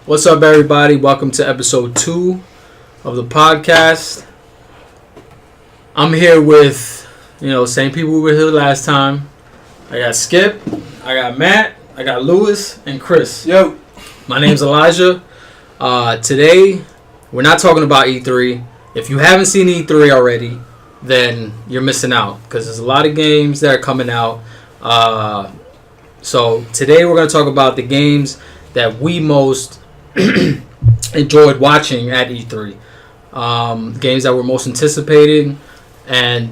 What's up, everybody? Welcome to episode 2 of the podcast. I'm here with, same people we were here last time. I got Skip, I got Matt, I got Lewis, and Chris. Yo. My name's Elijah. Today, we're not talking about E3. If you haven't seen E3 already, then you're missing out because there's a lot of games that are coming out. So today we're going to talk about the games that we most enjoyed watching at E3. Games that were most anticipated and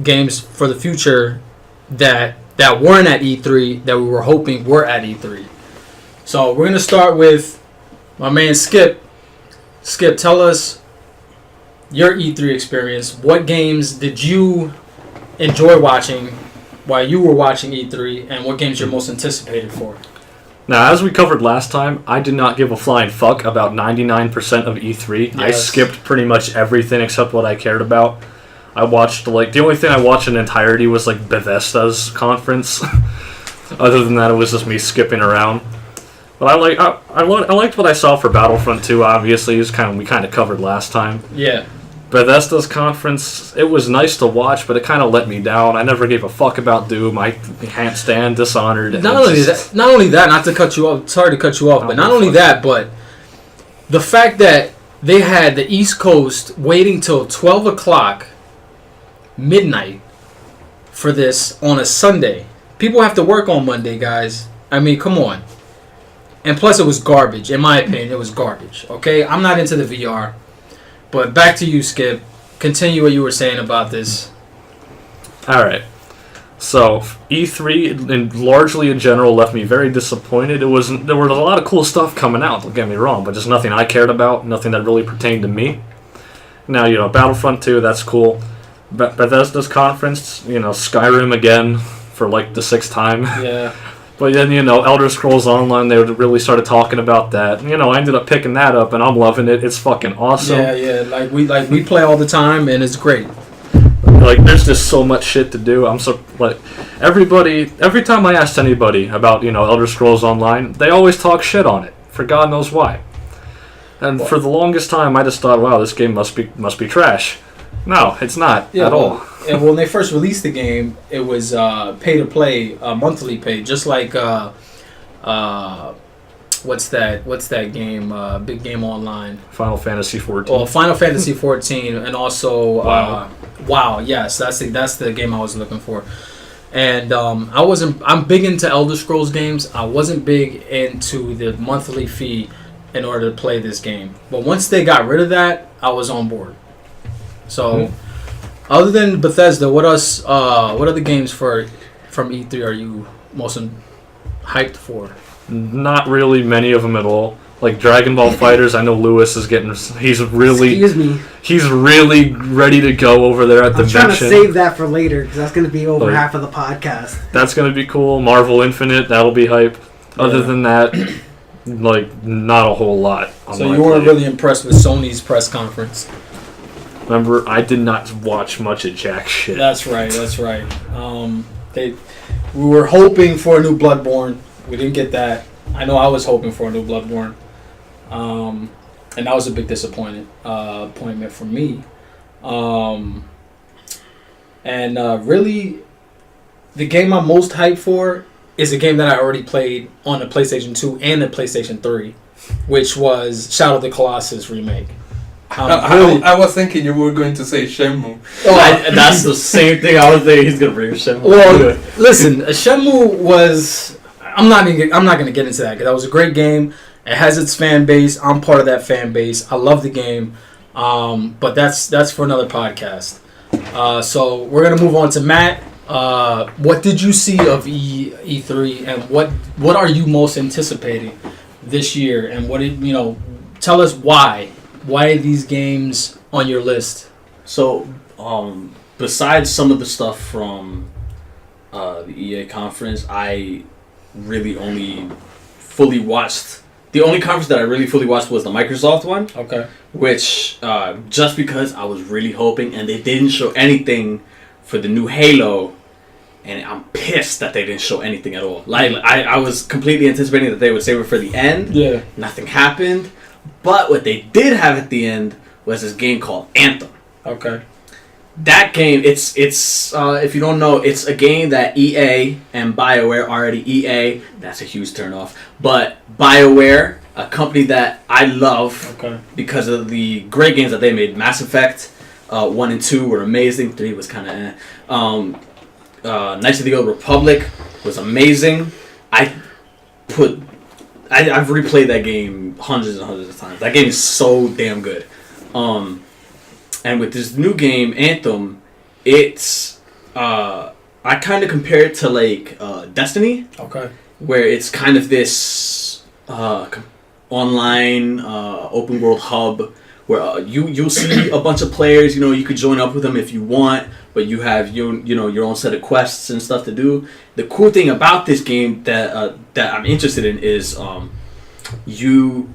games for the future that weren't at E3 that we were hoping were at E3. So we're going to start with my man Skip. Skip, tell us your E3 experience. What games did you enjoy watching while you were watching E3, and what games you're most anticipated for? Now, as we covered last time, I did not give a flying fuck about 99% of E3. Yes. I skipped pretty much everything except what I cared about. I watched, the only thing I watched in entirety was, Bethesda's conference. Other than that, it was just me skipping around. But I liked what I saw for Battlefront 2, obviously. We kind of covered last time. Yeah. Bethesda's conference, it was nice to watch, but it kind of let me down. I never gave a fuck about Doom. I can't stand Dishonored. Not only that, not to cut you off, sorry to cut you off, but not only that, but the fact that they had the East Coast waiting till 12 o'clock, midnight, for this on a Sunday. People have to work on Monday, guys. I mean, come on. And plus, it was garbage. In my opinion, it was garbage. Okay? I'm not into the VR. But back to you, Skip. Continue what you were saying about this. All right. So E3, and largely in general, left me very disappointed. There was a lot of cool stuff coming out. Don't get me wrong, but just nothing I cared about, nothing that really pertained to me. Now, Battlefront 2, that's cool. Bethesda's conference, Skyrim again for the 6th time. Yeah. But then, Elder Scrolls Online, they really started talking about that. I ended up picking that up, and I'm loving it. It's fucking awesome. Yeah. We play all the time, and it's great. There's just so much shit to do. Every time I asked anybody about, Elder Scrolls Online, they always talk shit on it, for God knows why. And for the longest time, I just thought, wow, this game must be trash. No, it's not at all. And when they first released the game, it was pay to play, monthly pay, just like what's that game? Big Game Online. Final Fantasy 14. Oh, Final Fantasy 14, and also WoW. WoW. Yes, that's the game I was looking for. And I'm big into Elder Scrolls games. I wasn't big into the monthly fee in order to play this game. But once they got rid of that, I was on board. So, other than Bethesda, what other games from E3 are you most hyped for? Not really many of them at all. Dragon Ball FighterZ, I know Lewis is he's really ready to go over there at the convention. I'm trying to save that for later because that's going to be over half of the podcast. That's going to be cool. Marvel Infinite, that'll be hype. Yeah. Other than that, not a whole lot. So you weren't really impressed with Sony's press conference? Remember, I did not watch much of jack shit. That's right. We were hoping for a new Bloodborne. We didn't get that. I know I was hoping for a new Bloodborne. And that was a big disappointment for me. Really, the game I'm most hyped for is a game that I already played on the PlayStation 2 and the PlayStation 3, which was Shadow of the Colossus remake. I was thinking you were going to say Shenmue. That's the same thing I was thinking. He's gonna bring Shenmue. Well, listen, Shenmue was. I'm not gonna get into that because that was a great game. It has its fan base. I'm part of that fan base. I love the game, but that's for another podcast. So we're gonna move on to Matt. What did you see of E3, and what are you most anticipating this year? And tell us why. Why are these games on your list? So, besides some of the stuff from the EA conference, I really only fully watched... The only conference that I really fully watched was the Microsoft one. Okay. Which, just because I was really hoping, and they didn't show anything for the new Halo, and I'm pissed that they didn't show anything at all. Like I was completely anticipating that they would save it for the end. Yeah. Nothing happened, but what they did have at the end was this game called Anthem. Okay. That game, it's if you don't know, it's a game that EA and BioWare already. EA, that's a huge turnoff. But BioWare, a company that I love because of the great games that they made. Mass Effect 1 and 2 were amazing. 3 was kind of Knights of the Old Republic was amazing. I've replayed that game hundreds and hundreds of times. That game is so damn good. And with this new game, Anthem, it's I kind of compare it to like Destiny. Okay. Where it's kind of this online open world hub where you'll see a bunch of players. You know, you could join up with them if you want, but you have your own set of quests and stuff to do. The cool thing about this game that I'm interested in is you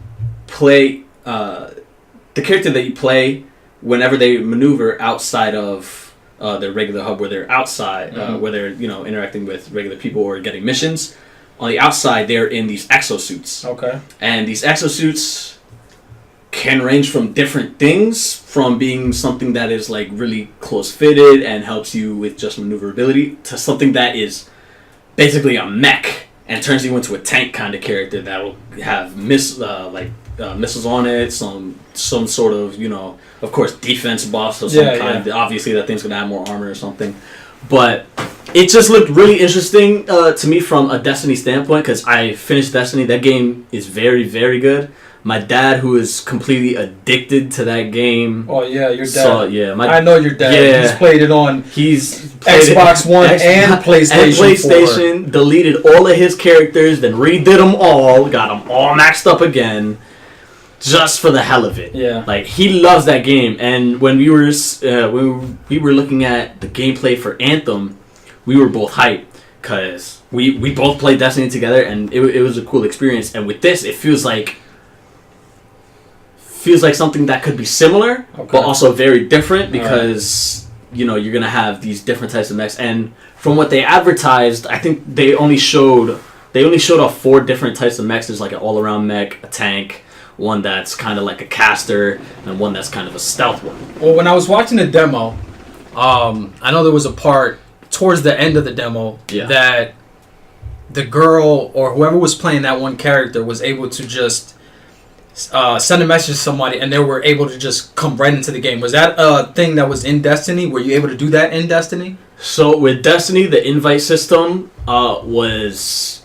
play the character that you play whenever they maneuver outside of their regular hub, where they're outside, where they're interacting with regular people or getting missions. On the outside, they're in these exosuits. Okay. And these exosuits can range from different things, from being something that is like really close fitted and helps you with just maneuverability, to something that is basically a mech and turns you into a tank kind of character that will have missiles on it, some sort of, of course, defense buffs of some kind. Yeah. Obviously, that thing's gonna have more armor or something. But it just looked really interesting to me from a Destiny standpoint, because I finished Destiny. That game is very, very good. My dad, who is completely addicted to that game. Oh yeah, your dad. I know your dad. Yeah, he's played it on. He's Xbox One and PlayStation 4. Deleted all of his characters, then redid them all, got them all maxed up again, just for the hell of it. Yeah, like he loves that game. And when we were looking at the gameplay for Anthem, we were both hyped because we both played Destiny together, and it was a cool experience. And with this, it feels like something that could be similar, but also very different, because you're gonna have these different types of mechs. And from what they advertised, I think they only showed off 4 different types of mechs. There's like an all-around mech, a tank, one that's kind of like a caster, and one that's kind of a stealth one. Well, when I was watching the demo, I know there was a part towards the end of the demo that the girl or whoever was playing that one character was able to just send a message to somebody, and they were able to just come right into the game. Was that a thing that was in Destiny? Were you able to do that in Destiny? So with Destiny, the invite system was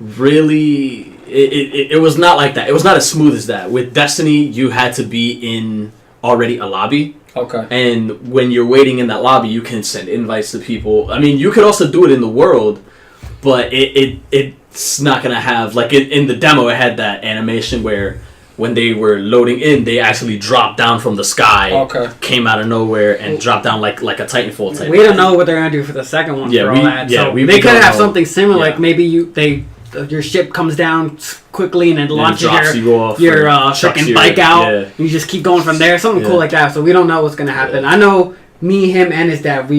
really... It was not like that. It was not as smooth as that. With Destiny, you had to be in already a lobby. Okay. And when you're waiting in that lobby, you can send invites to people. I mean, you could also do it in the world, but it's not going to have... Like, in the demo, it had that animation where when they were loading in, they actually dropped down from the sky, came out of nowhere, and dropped down like a Titanfall type. We don't know what they're going to do for the second one for all that. So they could have something similar, like maybe your ship comes down quickly and it launches your freaking bike out, and you just keep going from there. Something cool like that. So we don't know what's going to happen. I know me, him, and his dad,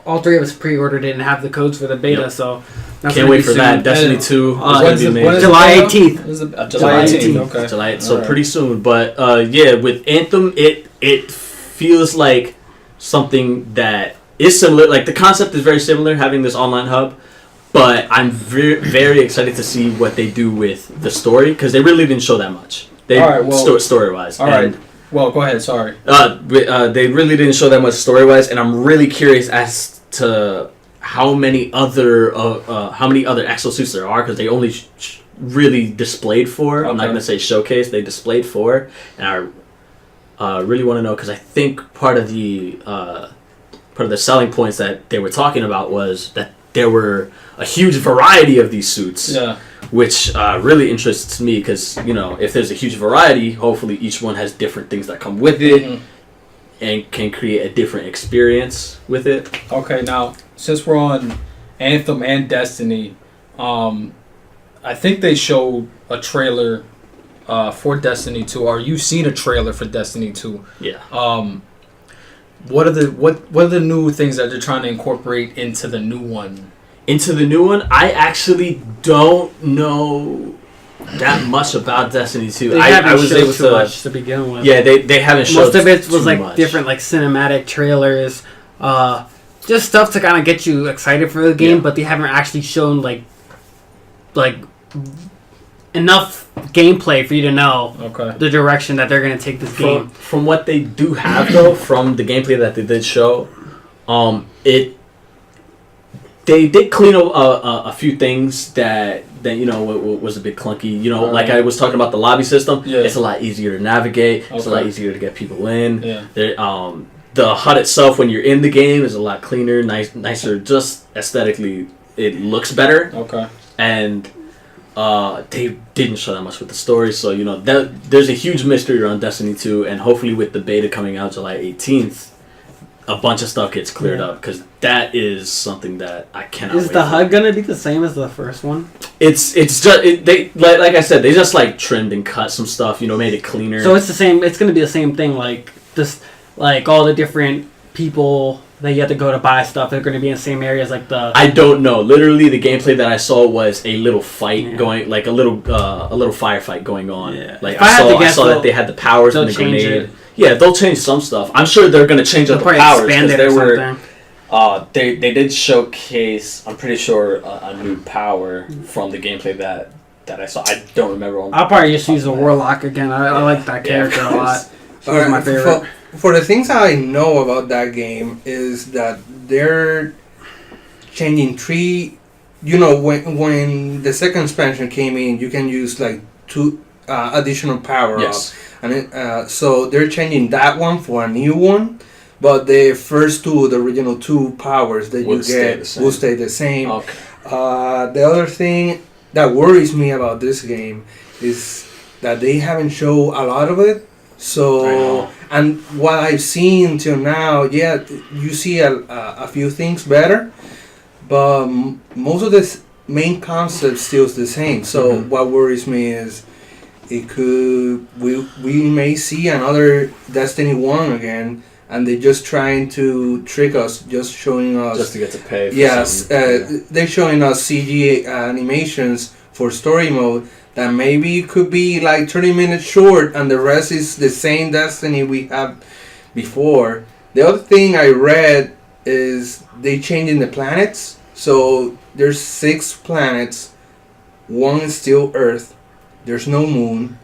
all 3 of us pre-ordered it and have the codes for the beta, so... Can't wait for that. Destiny 2 is going to be amazing. July 18th. July 18th. Okay. So pretty soon. But with Anthem, it feels like something that is similar. Like, the concept is very similar, having this online hub. But I'm very, very excited to see what they do with the story, because they really didn't show that much. Story-wise. All right. Well, go ahead. Sorry. They really didn't show that much story-wise, and I'm really curious as to how many other exosuits there are, because they only really displayed 4. I'm not going to say showcase. They displayed 4, and I really want to know, because I think part of the selling points that they were talking about was that there were a huge variety of these suits, which really interests me, because if there's a huge variety, hopefully each one has different things that come with it, and can create a different experience with it. Okay, now since we're on Anthem and Destiny, I think they showed a trailer for Destiny 2, or you've seen a trailer for Destiny 2. Yeah. What are the new things that they're trying to incorporate into the new one? Into the new one, I actually don't know that much about Destiny 2. I was able to much to begin with. Yeah, they haven't showed. Most of it was like much. Different like cinematic trailers, just stuff to kind of get you excited for the game. But they haven't actually shown like enough gameplay for you to know the direction that they're going to take this game. From what they do have though, from the gameplay that they did show, they did clean up a few things that was a bit clunky. Like I was talking about the lobby system. Yeah. It's a lot easier to navigate. It's a lot easier to get people in. Yeah. The HUD itself when you're in the game is a lot cleaner, nicer. Just aesthetically, it looks better. Okay. And they didn't show that much with the story, so there's a huge mystery around Destiny 2, and hopefully with the beta coming out July 18th, a bunch of stuff gets cleared up, because that is something that I cannot wait. Is the HUD gonna be the same as the first one? It's just they like I said, they just like trimmed and cut some stuff, made it cleaner. So it's the same. It's gonna be the same thing, like this, like all the different people that you have to go to buy stuff. They're going to be in the same areas, like the. I don't know. Literally, the gameplay that I saw was a little fight going, like a little firefight going on. Yeah. Like I saw that they had the powers and the grenade. Yeah, they'll change some stuff. I'm sure they're going to change up the powers because they were. They did showcase. I'm pretty sure a new power from the gameplay that I saw. I don't remember. I'll probably just use the Warlock again. I like that character a lot. She's my favorite. For the things I know about that game is that they're changing three. When the second expansion came in, you can use like 2 additional power-ups, and so they're changing that one for a new one. But the first 2, the original 2 powers that you get, will stay the same. Okay. The other thing that worries me about this game is that they haven't shown a lot of it. So, and what I've seen till now, you see a few things better, but most of the main concept still is the same. So what worries me is we may see another Destiny 1 again, and they're just trying to trick us, just showing us just to get to pay. For they're showing us CG animations for story mode. That maybe could be like 30 minutes short, and the rest is the same Destiny we had before. The other thing I read is they changing the planets. So there's 6 planets. 1 is still Earth. There's no moon.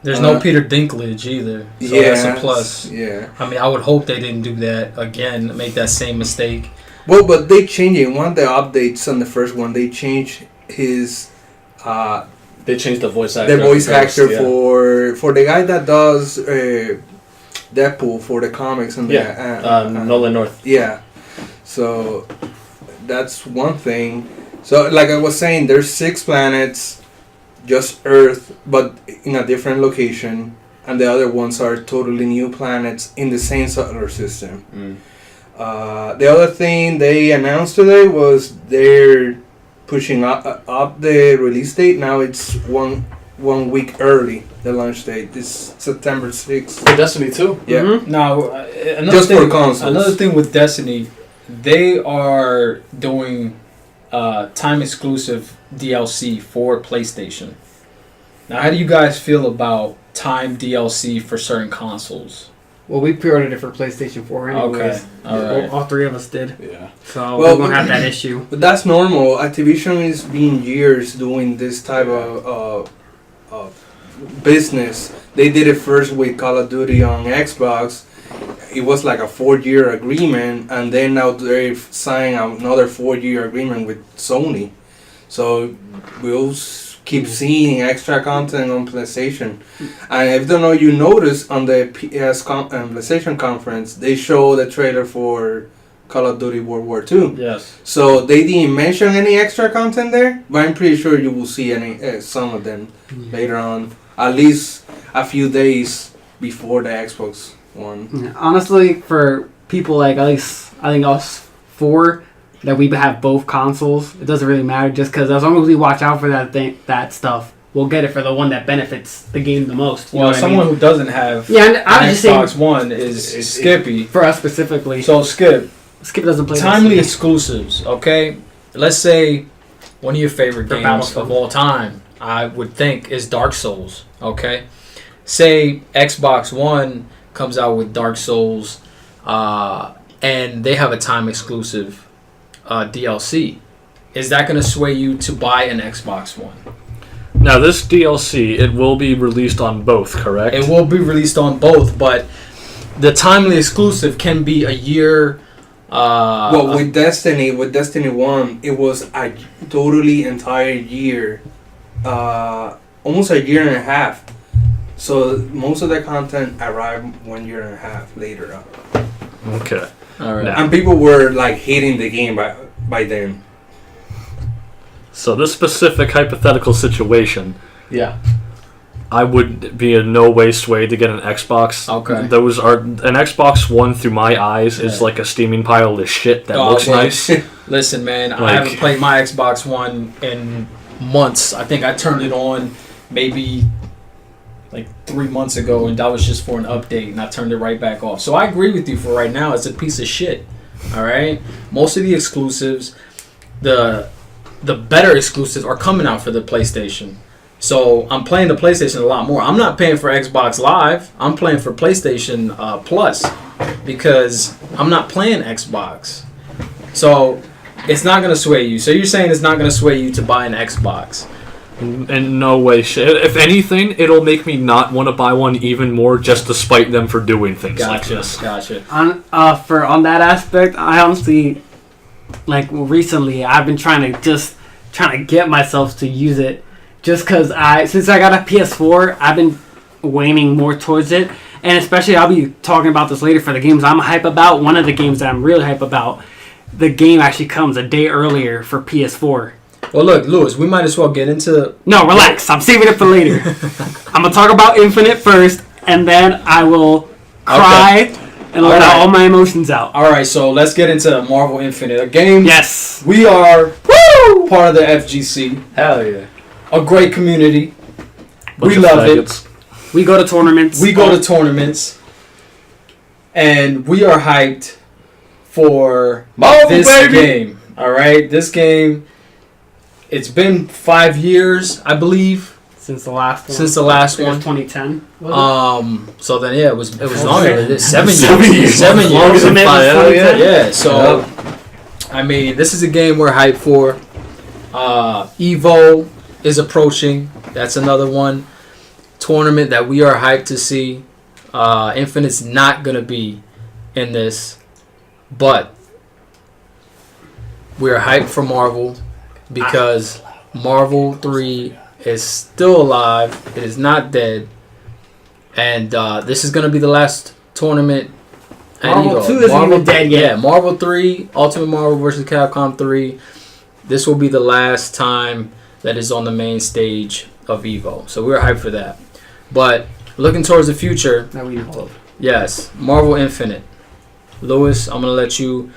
There's no Peter Dinklage either. So that's a plus. Yeah. I mean, I would hope they didn't do that again, make that same mistake. Well, but they changed it. One of the updates on the first one, they changed his... They changed the voice actor. The voice actor for the guy that does Deadpool for the comics and Nolan North. Yeah, so that's one thing. So like I was saying, there's 6 planets, just Earth, but in a different location, and the other ones are totally new planets in the same solar system. The other thing they announced today was they're pushing up the release date. Now it's one week early. The launch date is September 6th. For Destiny 2? Yeah. Mm-hmm. Now, for consoles. Another thing with Destiny, they are doing time exclusive DLC for PlayStation. Now, how do you guys feel about time DLC for certain consoles? Well, we pre-ordered it for PlayStation 4 anyways. Okay. All right. All 3 of us did. Yeah. So we won't have that issue. But that's normal. Activision has been years doing this type of business. They did it first with Call of Duty on Xbox. It was like a 4-year agreement, and then now they've signed another 4-year agreement with Sony. So we'll keep seeing extra content on PlayStation. And if you notice on the PlayStation conference, they show the trailer for Call of Duty World War II. Yes. So they didn't mention any extra content there, but I'm pretty sure you will see some of them later on, at least a few days before the Xbox One. Yeah, honestly, for people like at least I think us 4 that we have both consoles, it doesn't really matter just because as long as we watch out for that stuff, will get it for the one that benefits the game the most. Well, someone who doesn't have Xbox One is Skippy. For us specifically. So Skip doesn't play timely exclusives, okay? Let's say one of your favorite games of all time, I would think, is Dark Souls, okay? Say Xbox One comes out with Dark Souls and they have a time exclusive DLC. Is that going to sway you to buy an Xbox One? Now, this DLC, it will be released on both, correct? It will be released on both, but the timely exclusive can be a year. Well, with Destiny 1, it was a totally entire year, almost a year and a half. So most of the content arrived 1 year and a half later. Okay. All right. And people were like hating the game by then. So this specific hypothetical situation, yeah, I would be in no way swayed to get an Xbox. Okay. An Xbox One through my eyes is like a steaming pile of shit that looks nice. Listen, man, I haven't played my Xbox One in months. I think I turned it on maybe like 3 months ago, and that was just for an update, and I turned it right back off. So I agree with you for right now. It's a piece of shit. All right? Most of the exclusives, the better exclusives are coming out for the PlayStation. So I'm playing the PlayStation a lot more. I'm not paying for Xbox Live. I'm playing for PlayStation Plus because I'm not playing Xbox. So it's not going to sway you. So you're saying it's not going to sway you to buy an Xbox? In no way. If anything, it'll make me not want to buy one even more just to spite them for doing things like this. Gotcha. On that aspect, I honestly, recently, I've been trying to get myself to use it, just because since I got a PS4, I've been waning more towards it, and especially I'll be talking about this later for the games I'm hype about. One of the games that I'm really hype about, the game actually comes a day earlier for PS4. Well, look, Lewis, we might as well get into... No, relax. I'm saving it for later. I'm going to talk about Infinite first, and then I will cry and let all my emotions out. All right, so let's get into Marvel Infinite. A game... Yes. We are part of the FGC. Hell yeah. A great community. We love it. We go to tournaments. And we are hyped for this game. All right? This game... It's been 5 years, I believe, since the last one. 2010. So then it was longer than this. 7 years. 7 years. Yeah. So I mean, this is a game we're hyped for. Evo is approaching. That's another one. Tournament that we are hyped to see. Infinite's not gonna be in this, but we're hyped for Marvel. Because Marvel 3 is still alive. It is not dead. And this is going to be the last tournament. Marvel 2 isn't even dead yet. Yeah, Marvel 3, Ultimate Marvel vs. Capcom 3. This will be the last time that is on the main stage of EVO. So we're hyped for that. But looking towards the future. Yes, Marvel Infinite. Lewis, I'm going to let you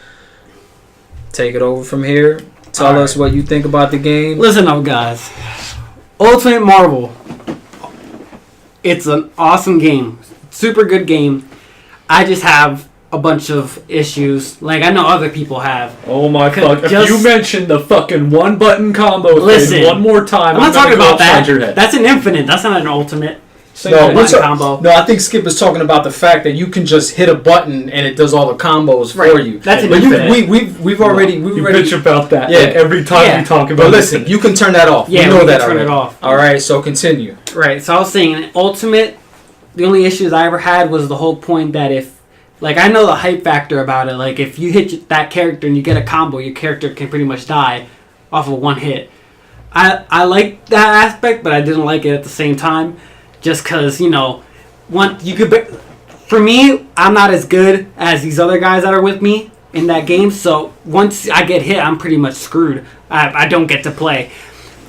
take it over from here. Tell us what you think about the game. Listen up, guys. Ultimate Marvel. It's an awesome game. Super good game. I just have a bunch of issues. Like, I know other people have. Oh my fuck. If you mention the fucking one button combo thing one more time, I'm not talking about that. That's an Infinite. That's not an Ultimate. Combo. No, I think Skip is talking about the fact that you can just hit a button and it does all the combos for you. That's an Infinite. We've already bitch about that. Yeah. Every time we talk about. But listen, you can turn that off. Yeah, we know that turn already. it off. All right, so continue. Right. So I was saying, Ultimate. The only issues I ever had was the whole point that I know the hype factor about it. Like, if you hit that character and you get a combo, your character can pretty much die off of one hit. I like that aspect, but I didn't like it at the same time. Just because, for me, I'm not as good as these other guys that are with me in that game. So once I get hit, I'm pretty much screwed. I don't get to play.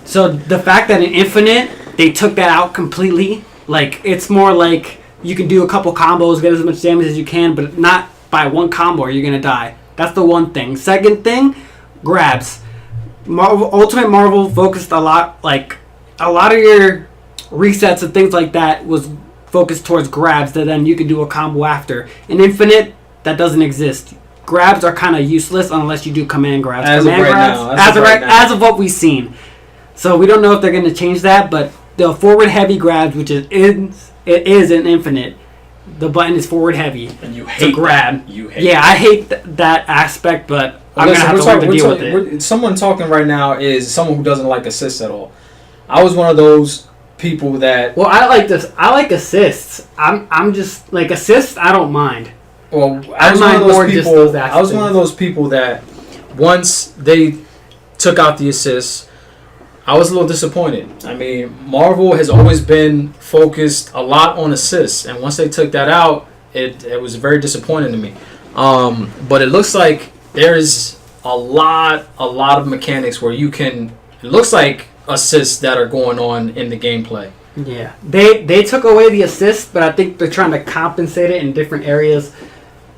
So the fact that in Infinite, they took that out completely. Like, it's more like you can do a couple combos, get as much damage as you can, but not by one combo or you're going to die. That's the one thing. Second thing, grabs. Ultimate Marvel focused a lot, a lot of your resets and things like that was focused towards grabs that then you could do a combo after. In Infinite, that doesn't exist. Grabs are kind of useless unless you do command grabs. As of what we've seen. So we don't know if they're going to change that, but the forward heavy grabs, which it is in Infinite, the button is forward heavy. And you hate grab. I hate that aspect, but I'm going to have to learn to deal with it. Someone talking right now is someone who doesn't like assists at all. I was one of those people that... Well, I like this. I like assists. I'm just... Like, assists, I don't mind. Well, I was one of those people that once they took out the assists, I was a little disappointed. I mean, Marvel has always been focused a lot on assists, and once they took that out, it was very disappointing to me. But it looks like there's a lot of mechanics where you can... It looks like assists that are going on in the gameplay. Yeah, they took away the assist, but I think they're trying to compensate it in different areas.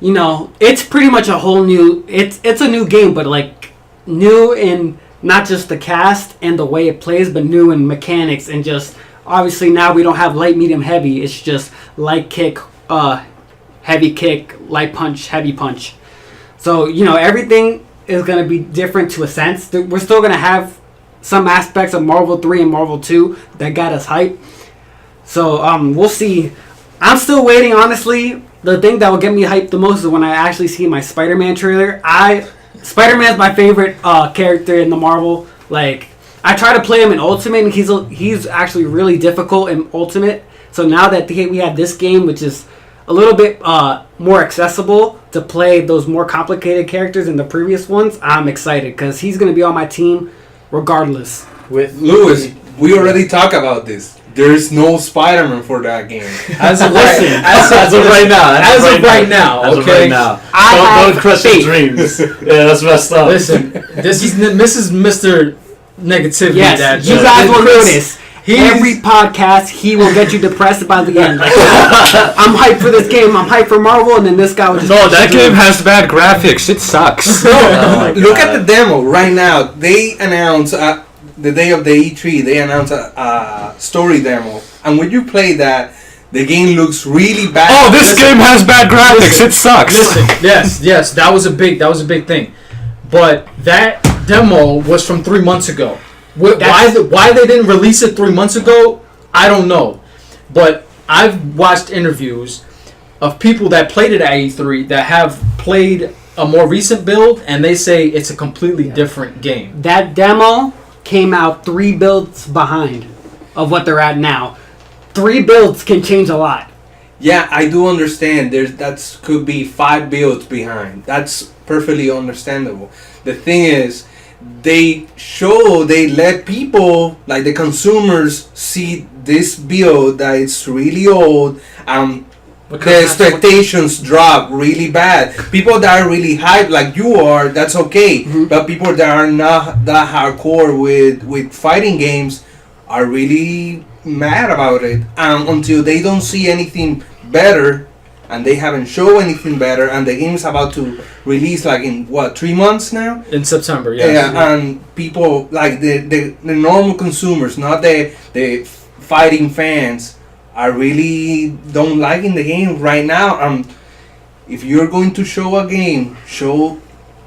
You know, it's pretty much a whole new... It's a new game, but like new in not just the cast and the way it plays, but new in mechanics and just... Obviously now we don't have light, medium, heavy. It's just light kick, heavy kick, light punch, heavy punch. So, you know, everything is going to be different to a sense. We're still going to have some aspects of Marvel 3 and Marvel 2 that got us hyped. So, we'll see. I'm still waiting, honestly. The thing that will get me hyped the most is when I actually see my Spider-Man trailer. Spider-Man's my favorite character in the Marvel. Like, I try to play him in Ultimate, and he's actually really difficult in Ultimate. So now that we have this game, which is a little bit more accessible to play those more complicated characters than the previous ones, I'm excited because he's going to be on my team regardless. With Lewis, we already talked about this. There's no Spider-Man for that game. As of right now. Don't crush your dreams. Yeah, that's messed up. Listen, this is Mr. Negativity. Yes, you guys will notice. Every podcast, he will get you depressed by the end. Like, I'm hyped for this game. I'm hyped for Marvel, and then this guy will just... No, that game has bad graphics. It sucks. Look at the demo right now. They announced... the day of the E3, they announced a story demo, and when you play that, the game looks really bad. Oh, this game has bad graphics. It sucks. Listen, yes, that was a big thing, but that demo was from 3 months ago. Why they didn't release it 3 months ago, I don't know, but I've watched interviews of people that played it at E3 that have played a more recent build, and they say it's a completely different game. That demo came out 3 builds behind of what they're at now. 3 builds can change a lot. Yeah, I do understand. That could be 5 builds behind. That's perfectly understandable. The thing is, they let people, like the consumers, see this build that it's really old. The expectations drop really bad. People that are really hyped, like you are, that's okay. Mm-hmm. But people that are not that hardcore with fighting games are really mad about it. Until they don't see anything better, and they haven't shown anything better, and the game's about to release like in 3 months now? In September, yes. Yeah, and people like the normal consumers, not the fighting fans, I really don't liking the game right now. If you're going to show a game, show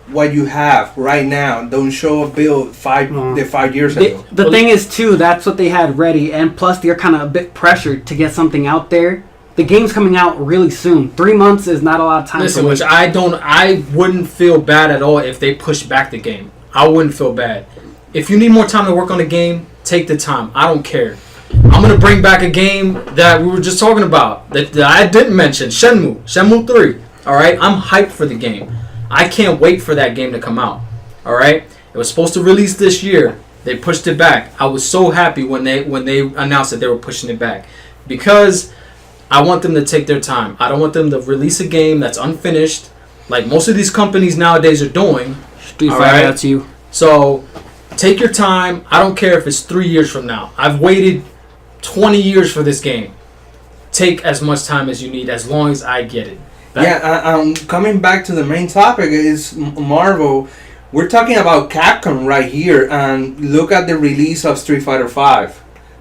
what you have right now. Don't show a build 5 years ago. The thing is, too, that's what they had ready, and plus they're kind of a bit pressured to get something out there. The game's coming out really soon. 3 months is not a lot of time. Listen, which I wouldn't feel bad at all if they pushed back the game. I wouldn't feel bad. If you need more time to work on the game, take the time. I don't care. I'm going to bring back a game that we were just talking about that I didn't mention. Shenmue 3. All right? I'm hyped for the game. I can't wait for that game to come out. All right? It was supposed to release this year. They pushed it back. I was so happy when they announced that they were pushing it back because I want them to take their time. I don't want them to release a game that's unfinished like most of these companies nowadays are doing. Street Fighter, that's you. So take your time. I don't care if it's 3 years from now. I've waited 20 years for this game. Take as much time as you need, as long as I get it. Coming back to the main topic is Marvel. We're talking about Capcom right here, and look at the release of Street Fighter V.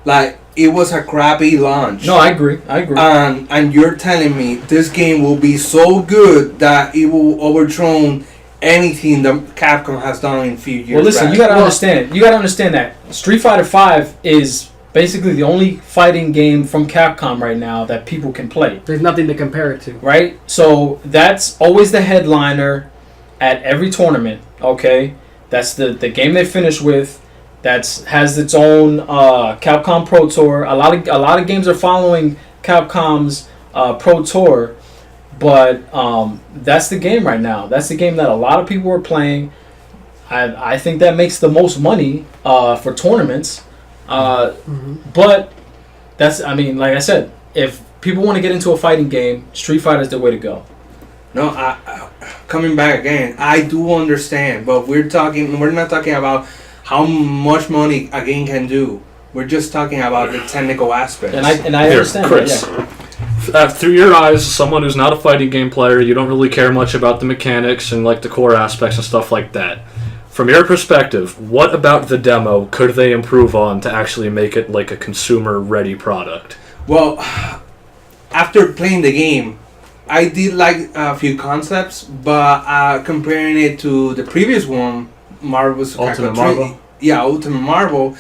Like, it was a crappy launch. No, I agree. And you're telling me this game will be so good that it will overthrow anything that Capcom has done in a few years. Well, listen, you gotta understand. You gotta understand that Street Fighter V is basically the only fighting game from Capcom right now that people can play. There's nothing to compare it to. Right? So that's always the headliner at every tournament. Okay, that's the game they finish with. Has its own Capcom Pro Tour. A lot of games are following Capcom's Pro Tour, but that's the game right now. That's the game that a lot of people are playing. I think that makes the most money for tournaments. But like I said, if people want to get into a fighting game, Street Fighter is the way to go. No, coming back again, I do understand, but we're not talking about how much money a game can do. We're just talking about the technical aspects. And I understand Chris, through your eyes, someone who's not a fighting game player, you don't really care much about the mechanics and like the core aspects and stuff like that. From your perspective, what about the demo could they improve on to actually make it like a consumer-ready product? Well, after playing the game, I did like a few concepts, but comparing it to the previous one, Marvel's Ultimate Marvel? Yeah, Ultimate Marvel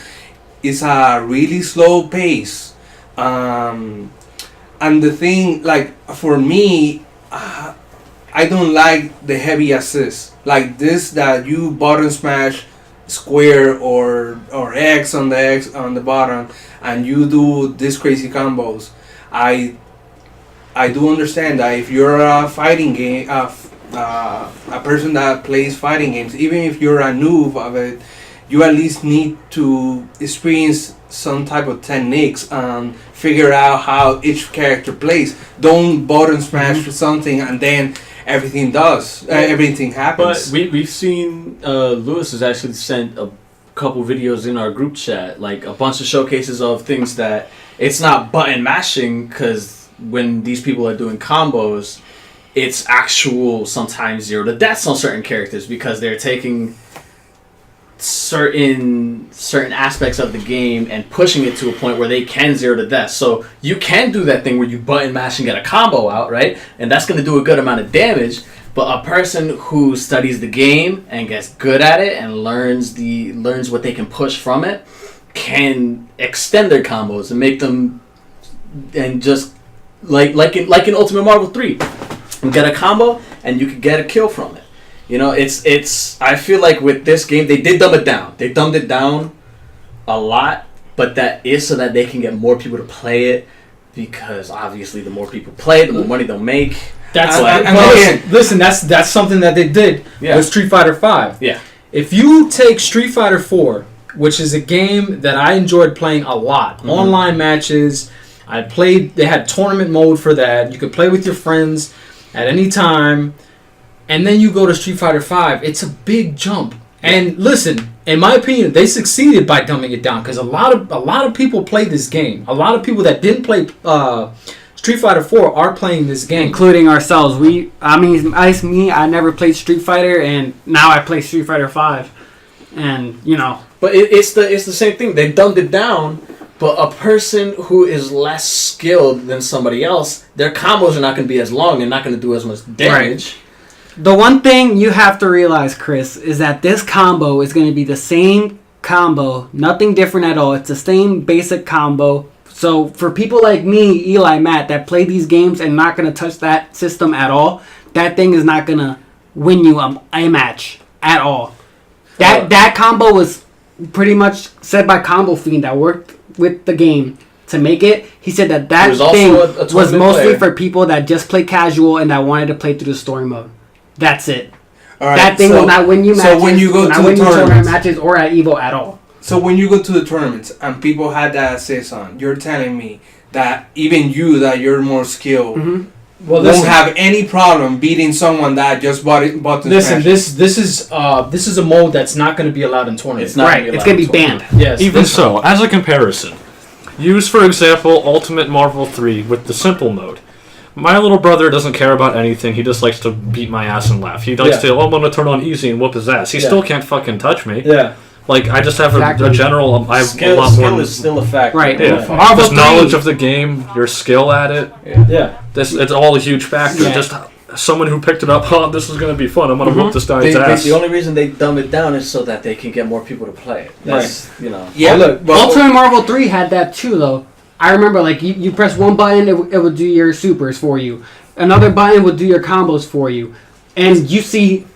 is a really slow pace. And the thing, like, for me, I don't like the heavy assist. Like this, that you button smash square or X on the bottom, and you do these crazy combos. I do understand that if you're a fighting game, a person that plays fighting games, even if you're a noob of it, you at least need to experience some type of techniques and figure out how each character plays. Don't button smash for something and then everything happens. But we've seen Lewis has actually sent a couple videos in our group chat, like a bunch of showcases of things that it's not button mashing, because when these people are doing combos, it's actual sometimes 0 to deaths on certain characters because they're taking certain aspects of the game and pushing it to a point where they can 0 to death. So you can do that thing where you button mash and get a combo out, right? And that's going to do a good amount of damage. But a person who studies the game and gets good at it and learns what they can push from it can extend their combos and make them, and just like in Ultimate Marvel 3, you get a combo and you can get a kill from it. You know, it's. I feel like with this game, they did dumb it down. They dumbed it down a lot, but that is so that they can get more people to play it, because obviously the more people play, the more money they'll make. Listen, that's something that they did with Street Fighter V. Yeah. If you take Street Fighter 4, which is a game that I enjoyed playing a lot, online matches, they had tournament mode for that. You could play with your friends at any time. And then you go to Street Fighter V, it's a big jump. And listen, in my opinion, they succeeded by dumbing it down, because a lot of people play this game. A lot of people that didn't play Street Fighter 4 are playing this game, including ourselves. I never played Street Fighter, and now I play Street Fighter 5. And but it's the same thing. They dumbed it down. But a person who is less skilled than somebody else, their combos are not going to be as long and not going to do as much damage. Right. The one thing you have to realize, Chris, is that this combo is going to be the same combo, nothing different at all. It's the same basic combo. So for people like me, Eli, Matt, that play these games and not going to touch that system at all, that thing is not going to win you a match at all. That combo was pretty much said by Combo Fiend that worked with the game to make it. He said that thing was mostly for people that just play casual and that wanted to play through the story mode. That's it. All right, that thing will not win you matches. So when you go to the tournament matches or at Evo at all. So when you go to the tournaments and people had that assist on, you're telling me that even you, that you're more skilled, won't have any problem beating someone that just bought the Listen, this is a mode that's not going to be allowed in tournaments. It's going to be banned. Yes. Even so, as a comparison, use for example Ultimate Marvel 3 with the simple mode. My little brother doesn't care about anything. He just likes to beat my ass and laugh. He likes to, I'm going to turn on easy and whoop his ass. He still can't fucking touch me. Yeah. Like, I just have a general... I have skill, a lot skill more... is still a factor. Right. Yeah. Just knowledge of the game, your skill at it. Yeah. It's all a huge factor. Yeah. Just someone who picked it up, this is going to be fun. I'm going to whoop this guy's ass. The only reason they dumb it down is so that they can get more people to play it. That's, Yeah, look. Ultimate Marvel 3 had that too, though. I remember, like, you press one button, it would do your supers for you. Another button would do your combos for you. And you see...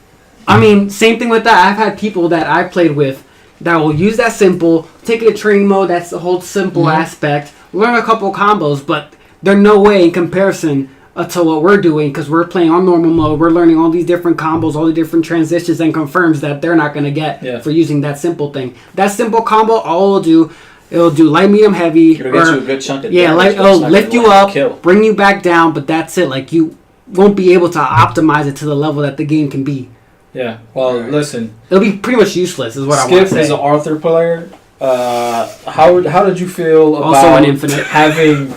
I mean, same thing with that. I've had people that I played with that will use that simple, take it to training mode, that's the whole simple aspect, learn a couple combos, but there's no way in comparison to what we're doing, because we're playing on normal mode, we're learning all these different combos, all the different transitions, and confirms that they're not going to get for using that simple thing. That simple combo, all it'll do light, medium, heavy. It'll get you a good chunk of damage. It'll lift you up, bring you back down, but that's it. Like, you won't be able to optimize it to the level that the game can be. Yeah, well, listen. It'll be pretty much useless, is what I want to say. Skip is an Arthur player. How did you feel about also an Infinite having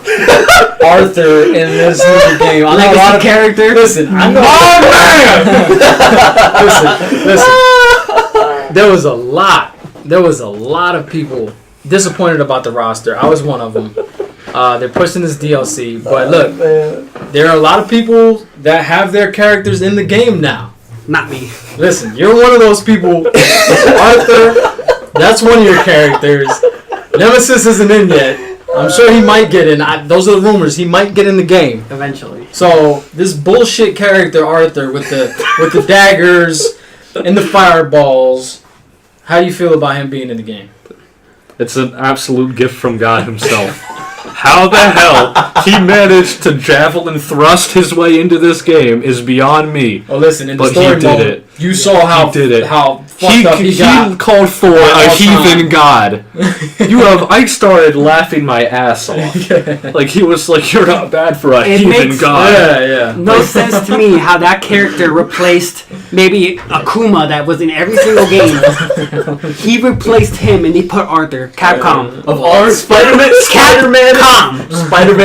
Arthur in this new game? I like a lot of character. Listen, I know. listen. There was a lot of people disappointed about the roster. I was one of them. They're pushing this DLC, but look, there are a lot of people that have their characters in the game now. Not me. Listen, you're one of those people. Arthur, that's one of your characters. Nemesis isn't in yet. I'm sure he might get in. Those are the rumors. He might get in the game eventually. So this bullshit character Arthur with the daggers and the fireballs. How do you feel about him being in the game? It's an absolute gift from God himself. How the hell he managed to javelin thrust his way into this game is beyond me. Oh, listen, in the story mode, you saw how he did it. How fucked up he got. He called for a heathen god. I started laughing my ass off. Like, he was like, "You're not bad for a heathen god." Yeah. No sense to me how that character replaced maybe Akuma that was in every single game. He replaced him and he put Arthur. Capcom. Of all Spider-Man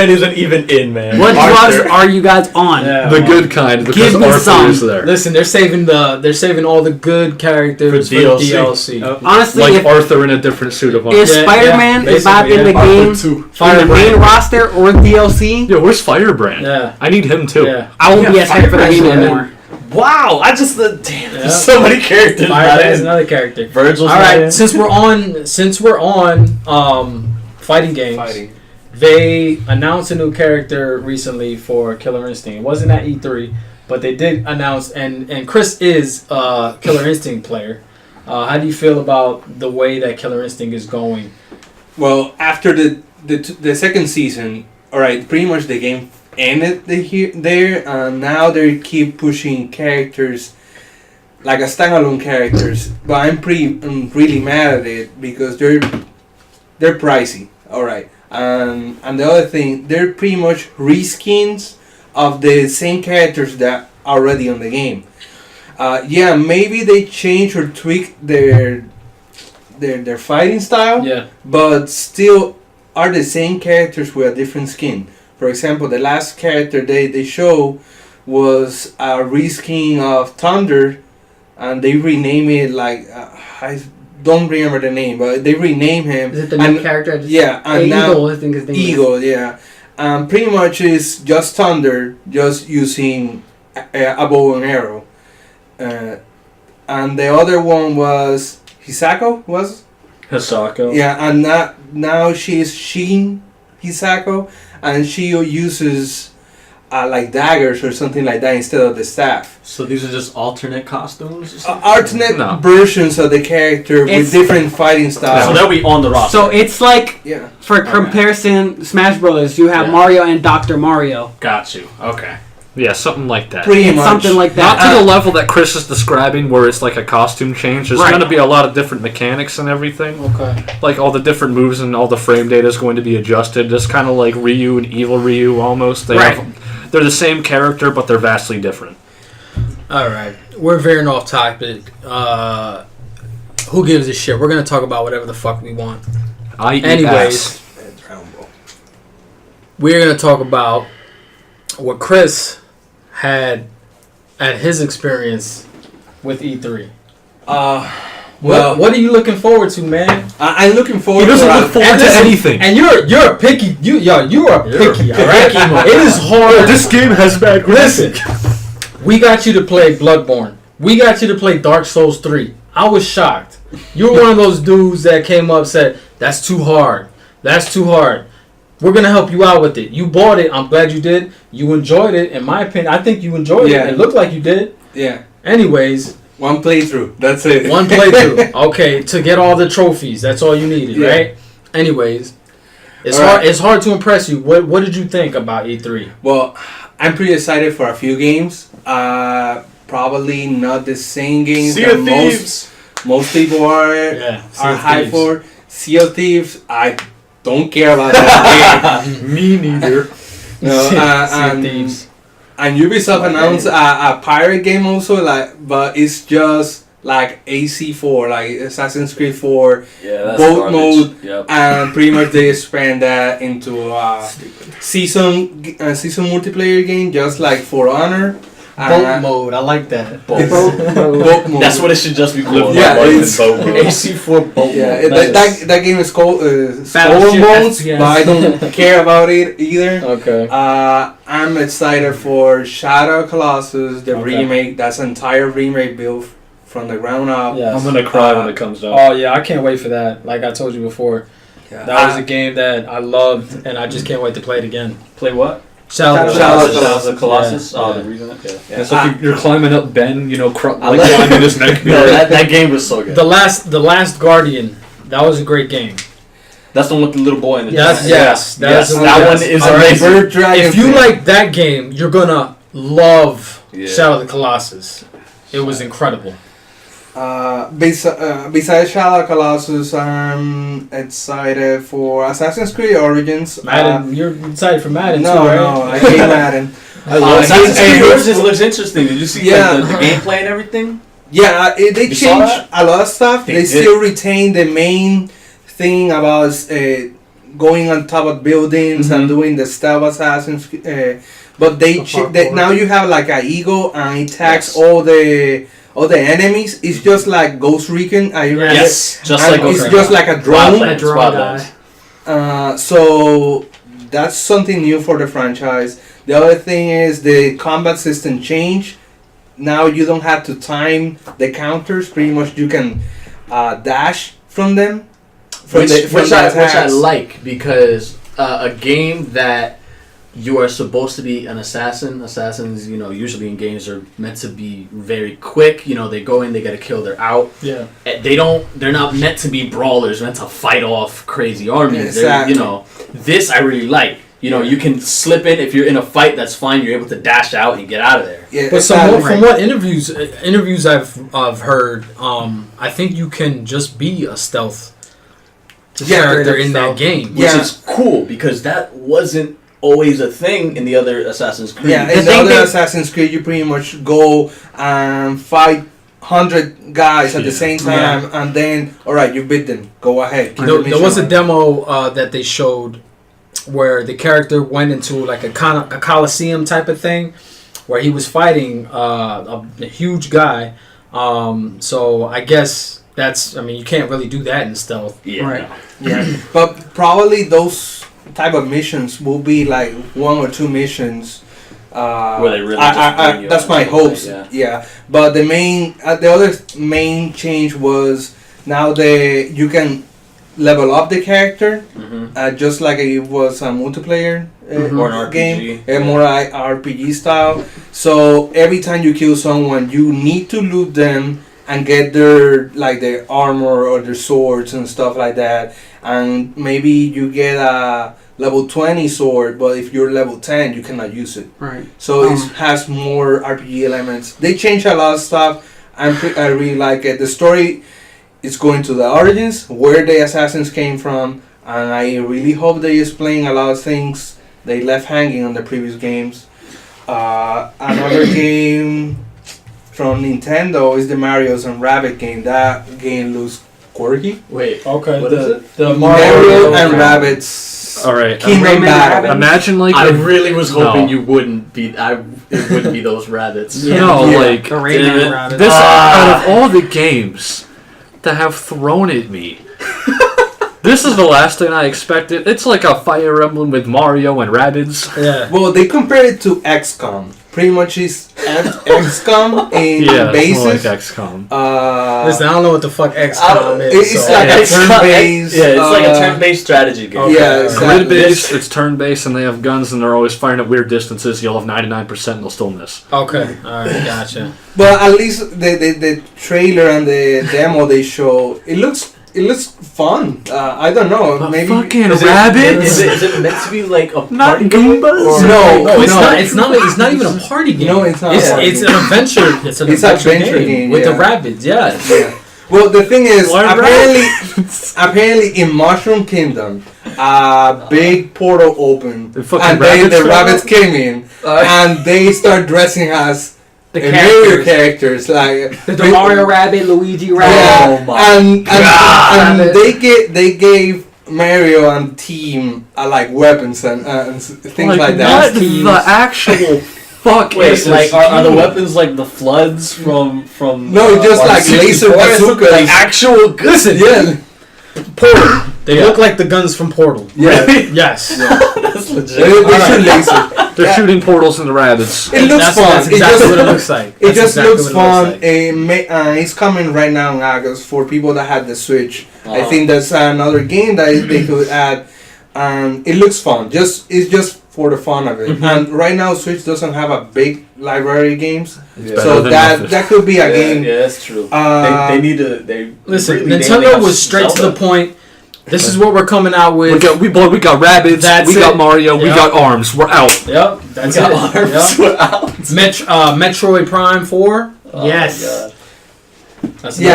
isn't even in, man. What drugs are you guys on? Yeah, the good kind, because Give me Arthur some. is there. Listen, they're saving all the good characters for DLC. Honestly, like Arthur in a different suit of armor. If Spider-Man is not in the game, in the main roster or DLC, yo, where's Firebrand? Yeah, I need him too. Yeah. I won't be as hyped for the game anymore. Wow, I just there's so many characters. Firebrand's another character. Virgil's all right. Since we're on fighting games. They announced a new character recently for Killer Instinct. It wasn't at E3, but they did announce, and Chris is a Killer Instinct player. How do you feel about the way that Killer Instinct is going? Well, after the second season, alright, pretty much the game ended there. Now they keep pushing characters like a standalone characters, but I'm really mad at it because they're pricey. Alright. And the other thing, they're pretty much reskins of the same characters that are already on the game. Yeah, maybe they change or tweak their fighting style. Yeah. But still are the same characters with a different skin. For example, the last character they show was a reskin of Thunder, and they rename it like I don't remember the name, but they rename him. Is it the new character? Yeah, and now Eagle, I think his name Eagle, yeah. Pretty much is just Thunder, just using a bow and arrow. And the other one was Hisako, Hisako. Yeah, and now she's Shin Hisako, and she uses like daggers or something like that instead of the staff. So these are just alternate costumes? Alternate versions of the character with different fighting styles. So they'll be on the roster. So it's like, for comparison, Smash Brothers, you have Mario and Dr. Mario. Got you. Okay. Yeah, something like that. Pretty much. Something like that. Not to the level that Chris is describing, where it's like a costume change. There's going to be a lot of different mechanics and everything. Okay. Like all the different moves and all the frame data is going to be adjusted. Just kind of like Ryu and Evil Ryu almost. They're the same character, but they're vastly different. All right. We're veering off topic. Who gives a shit? We're going to talk about whatever the fuck we want. Anyways, we're going to talk about what Chris had at his experience with E3. Well, what are you looking forward to, man? I'm looking forward. He doesn't look forward to anything. And you're a picky. You are picky. All right. It is hard. This game has bad graphics. Listen, we got you to play Bloodborne. We got you to play Dark Souls 3. I was shocked. You were one of those dudes that came up and said, "That's too hard. That's too hard. We're gonna help you out with it." You bought it. I'm glad you did. You enjoyed it. In my opinion, I think you enjoyed it. It looked like you did. Yeah. Anyways. One playthrough. That's it. One playthrough. Okay, to get all the trophies. That's all you needed, right? Anyways, it's hard. Right. It's hard to impress you. What did you think about E3? Well, I'm pretty excited for a few games. Probably not the same games that most people are hyped for. Sea of Thieves. I don't care about that game. Me neither. No, Sea of Thieves. And Ubisoft announced a pirate game also, but it's just like AC4, like Assassin's Creed 4, boat mode, and pretty much they expand that into a season multiplayer game, just like For Honor. Boat mode, I like that. Boat mode. That's what it should just be called. Yeah, it's AC4 boat mode. Yeah, that game is called Skull Bones, but I don't care about it either. Okay. I'm excited for Shadow of Colossus, the remake. That's an entire remake built from the ground up. Yes. I'm gonna cry when it comes out. Oh yeah, I can't wait for that. Like I told you before, that was a game that I loved, and I just can't wait to play it again. Play what? Shadow of Colossus. The reason. It's like you're climbing up Ben, climbing his neck. No, that game was so good. The last Guardian. That was a great game. That's the one with the little boy in the Yes. That one is amazing. If you like that game, you're gonna love Shadow of the Colossus. It was incredible. Besides Shadow of Colossus, I'm excited for Assassin's Creed Origins. Madden, you're excited for Madden too, right? No, I hate Madden. Assassin's Creed Origins looks interesting. Did you see the gameplay and everything? Yeah, they changed a lot of stuff. They still retain the main thing about going on top of buildings and doing the stealth Assassin's but now you have like an eagle and it attacks all the enemies. It's just like Ghost Recon. Just like a drone. Guy. So that's something new for the franchise. The other thing is the combat system changed. Now you don't have to time the counters. Pretty much you can dash from them. Which I like, because a game that you are supposed to be an assassin. Assassins, usually in games are meant to be very quick. They go in, they gotta kill, they're out. Yeah. They're not meant to be brawlers, meant to fight off crazy armies. Exactly. This I really like. You can slip in if you're in a fight. That's fine. You're able to dash out and get out of there. Yeah, but from what interviews I've heard, I think you can just be a stealth character in that game, which is cool because that wasn't always a thing in the other Assassin's Creed. Yeah, in the other Assassin's Creed, you pretty much go and fight 100 guys at the same time, and then you beat them. Go ahead. There was a demo that they showed where the character went into like a coliseum type of thing, where he was fighting a huge guy. So I guess you can't really do that in stealth. Yeah. Right. Yeah, but probably those type of missions will be like 1 or 2 missions. Where they really that's my hopes. Yeah. But the other main change was now you can level up the character, just like it was a multiplayer or an RPG game, more RPG style. So every time you kill someone, you need to loot them and get their armor or their swords and stuff like that. And maybe you get a level 20 sword, but if you're level 10, you cannot use it. Right. So it has more RPG elements. They changed a lot of stuff. I really like it. The story is going to the origins, where the assassins came from, and I really hope they explain a lot of things they left hanging on the previous games. Another game from Nintendo is the Mario's and Rabbit game. That game looks quirky. Wait, okay. What is it? The Mario and Rabbids. All right. Kingdom Battle. Imagine I really was hoping you wouldn't be. It wouldn't be those rabbits. The Rayman Rabbits. Out of all the games, to have thrown at me. This is the last thing I expected. It's like a Fire Emblem with Mario and Rabbids. Yeah. Well, they compared it to XCOM. Pretty much it's XCOM in basis. It's like XCOM. Listen, I don't know what the fuck XCOM is. It's like a turn-based. Yeah, it's like a turn-based strategy game. Okay. Yeah, exactly. Grid-based, it's turn-based, and they have guns, and they're always firing at weird distances. You'll have 99%, and they'll still miss. Okay, alright, gotcha. But at least the trailer and the demo they show, it looks fun. I don't know. But maybe fucking Rabbids? Is it meant to be like a Not party game? Goombas? No, It's not even a party game. No, it's not. It's an adventure. It's an adventure game with the Rabbids. Yeah. Well, the thing is, apparently in Mushroom Kingdom, a big portal opened, and then the rabbits came in, and they start dressing as the Mario characters, like the Mario Rabbit, Luigi Rabbit. Yeah, and they gave Mario and team like weapons and things like that. What the actual fuck? Wait, like are the weapons like the floods from? No, just like laser bazookas, like actual goods. Yeah. Portal. They look like the guns from Portal. Yeah. Yes. That's legit. They shoot laser. They're shooting portals into rabbits. It looks fun. That's exactly what it looks like. It just looks fun. It's coming right now in August for people that had the Switch. I think that's another game that they could add. It looks fun. It's just for the fun of it. Mm-hmm. And right now Switch doesn't have a big library of games, so that could be a game. Yeah, that's true. They need to. Listen, Nintendo was straight to the point. This is what we're coming out with. We got Rabbids. We got Mario. We got ARMS. We're out. Yep, that's it. ARMS. Yep. We're out. Metroid Prime 4. Yes. They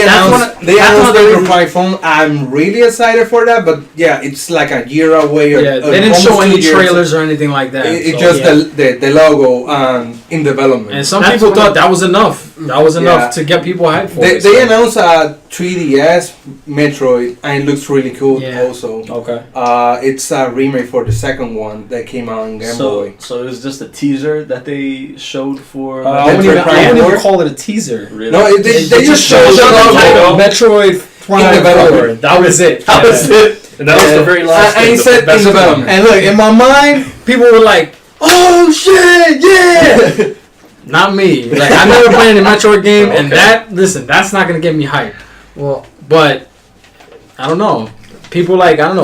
announced Metroid Prime phone. I'm really excited for that, but it's like a year away. They didn't show any trailers or anything like that. It's just the logo in development. And some people thought that was enough. That was enough to get people hyped for it. They announced a 3DS Metroid, and it looks really cool also. Okay. It's a remake for the second one that came out on Game Boy. So it was just a teaser that they showed for. I wouldn't even call it a teaser. Really? No, they just showed the title. Metroid Prime 4. That was it. That was it. And that was the very last thing. And he said in development. And look, in my mind, people were like, "Oh shit, yeah!" Not me. Like I never played a Metroid game, and that's not gonna get me hyped. Well, but I don't know. People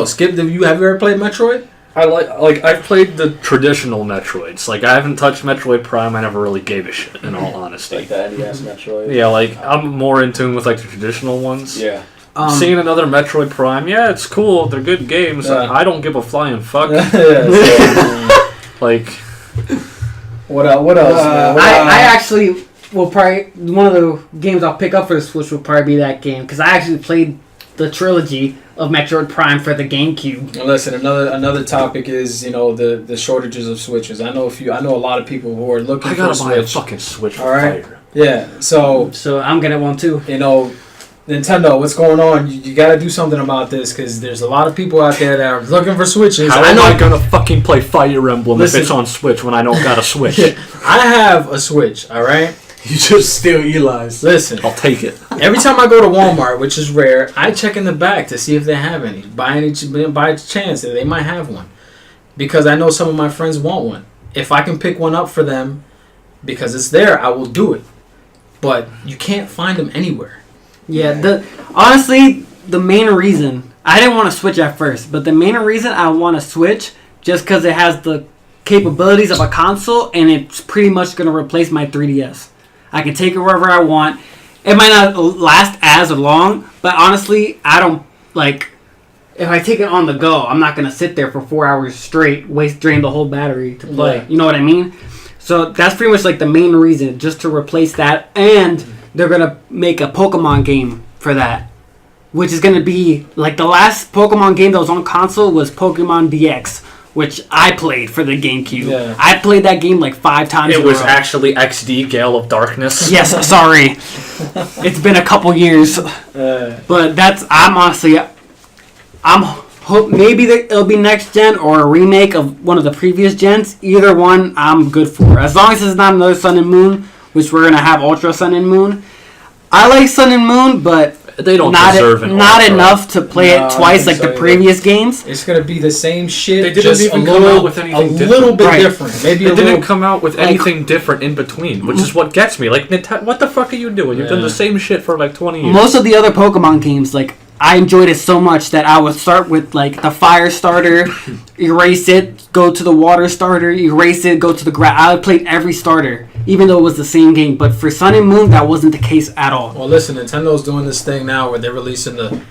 Skip. Have you ever played Metroid? I've played the traditional Metroids. Like I haven't touched Metroid Prime. I never really gave a shit, in all honesty. Like the NES Metroid. Yeah, I'm more in tune with the traditional ones. Yeah. Seeing another Metroid Prime, it's cool. They're good games. Yeah. I don't give a flying fuck. What else? I actually will probably one of the games I'll pick up for the Switch will probably be that game because I actually played the trilogy of Metroid Prime for the GameCube. Listen, another topic is the shortages of Switches. I know a lot of people who are looking for a Switch. I gotta buy a fucking Switch. All right. Yeah. So I'm getting one too. Nintendo, what's going on? You got to do something about this because there's a lot of people out there that are looking for Switches. How am I gonna fucking play Fire Emblem if it's on Switch when I don't got a Switch? I have a Switch. All right. You just steal Eli's. Listen, I'll take it. Every time I go to Walmart, which is rare, I check in the back to see if they have any. By chance that they might have one, because I know some of my friends want one. If I can pick one up for them, because it's there, I will do it. But you can't find them anywhere. Yeah, honestly, the main reason I didn't want to Switch at first, but the main reason I want to Switch just because it has the capabilities of a console and it's pretty much going to replace my 3DS. I can take it wherever I want. It might not last as long, but honestly, I don't if I take it on the go, I'm not going to sit there for 4 hours straight, drain the whole battery to play. Yeah. You know what I mean? So that's pretty much the main reason, just to replace that. And they're going to make a Pokemon game for that, which is going to be the last Pokemon game that was on console was Pokemon DX, which I played for the GameCube. Yeah. I played that game 5 times. It was actually XD Gale of Darkness. Yes, sorry. It's been a couple years. But maybe it'll be next gen or a remake of one of the previous gens. Either one, I'm good for. As long as it's not another Sun and Moon, which we're going to have Ultra Sun and Moon. I like Sun and Moon, but They don't deserve it. Not enough to play it twice like the previous games. It's gonna be the same shit. They didn't even come out with anything different. A little bit different. Maybe they didn't come out with anything different in between, which is what gets me. Like, what the fuck are you doing? You've done the same shit for like 20 years. Most of the other Pokemon games, like, I enjoyed it so much that I would start with like the fire starter, erase it, go to the water starter, erase it, go to the grass. I played every starter, even though it was the same game. But for Sun and Moon, that wasn't the case at all. Well, listen, Nintendo's doing this thing now where they're releasing the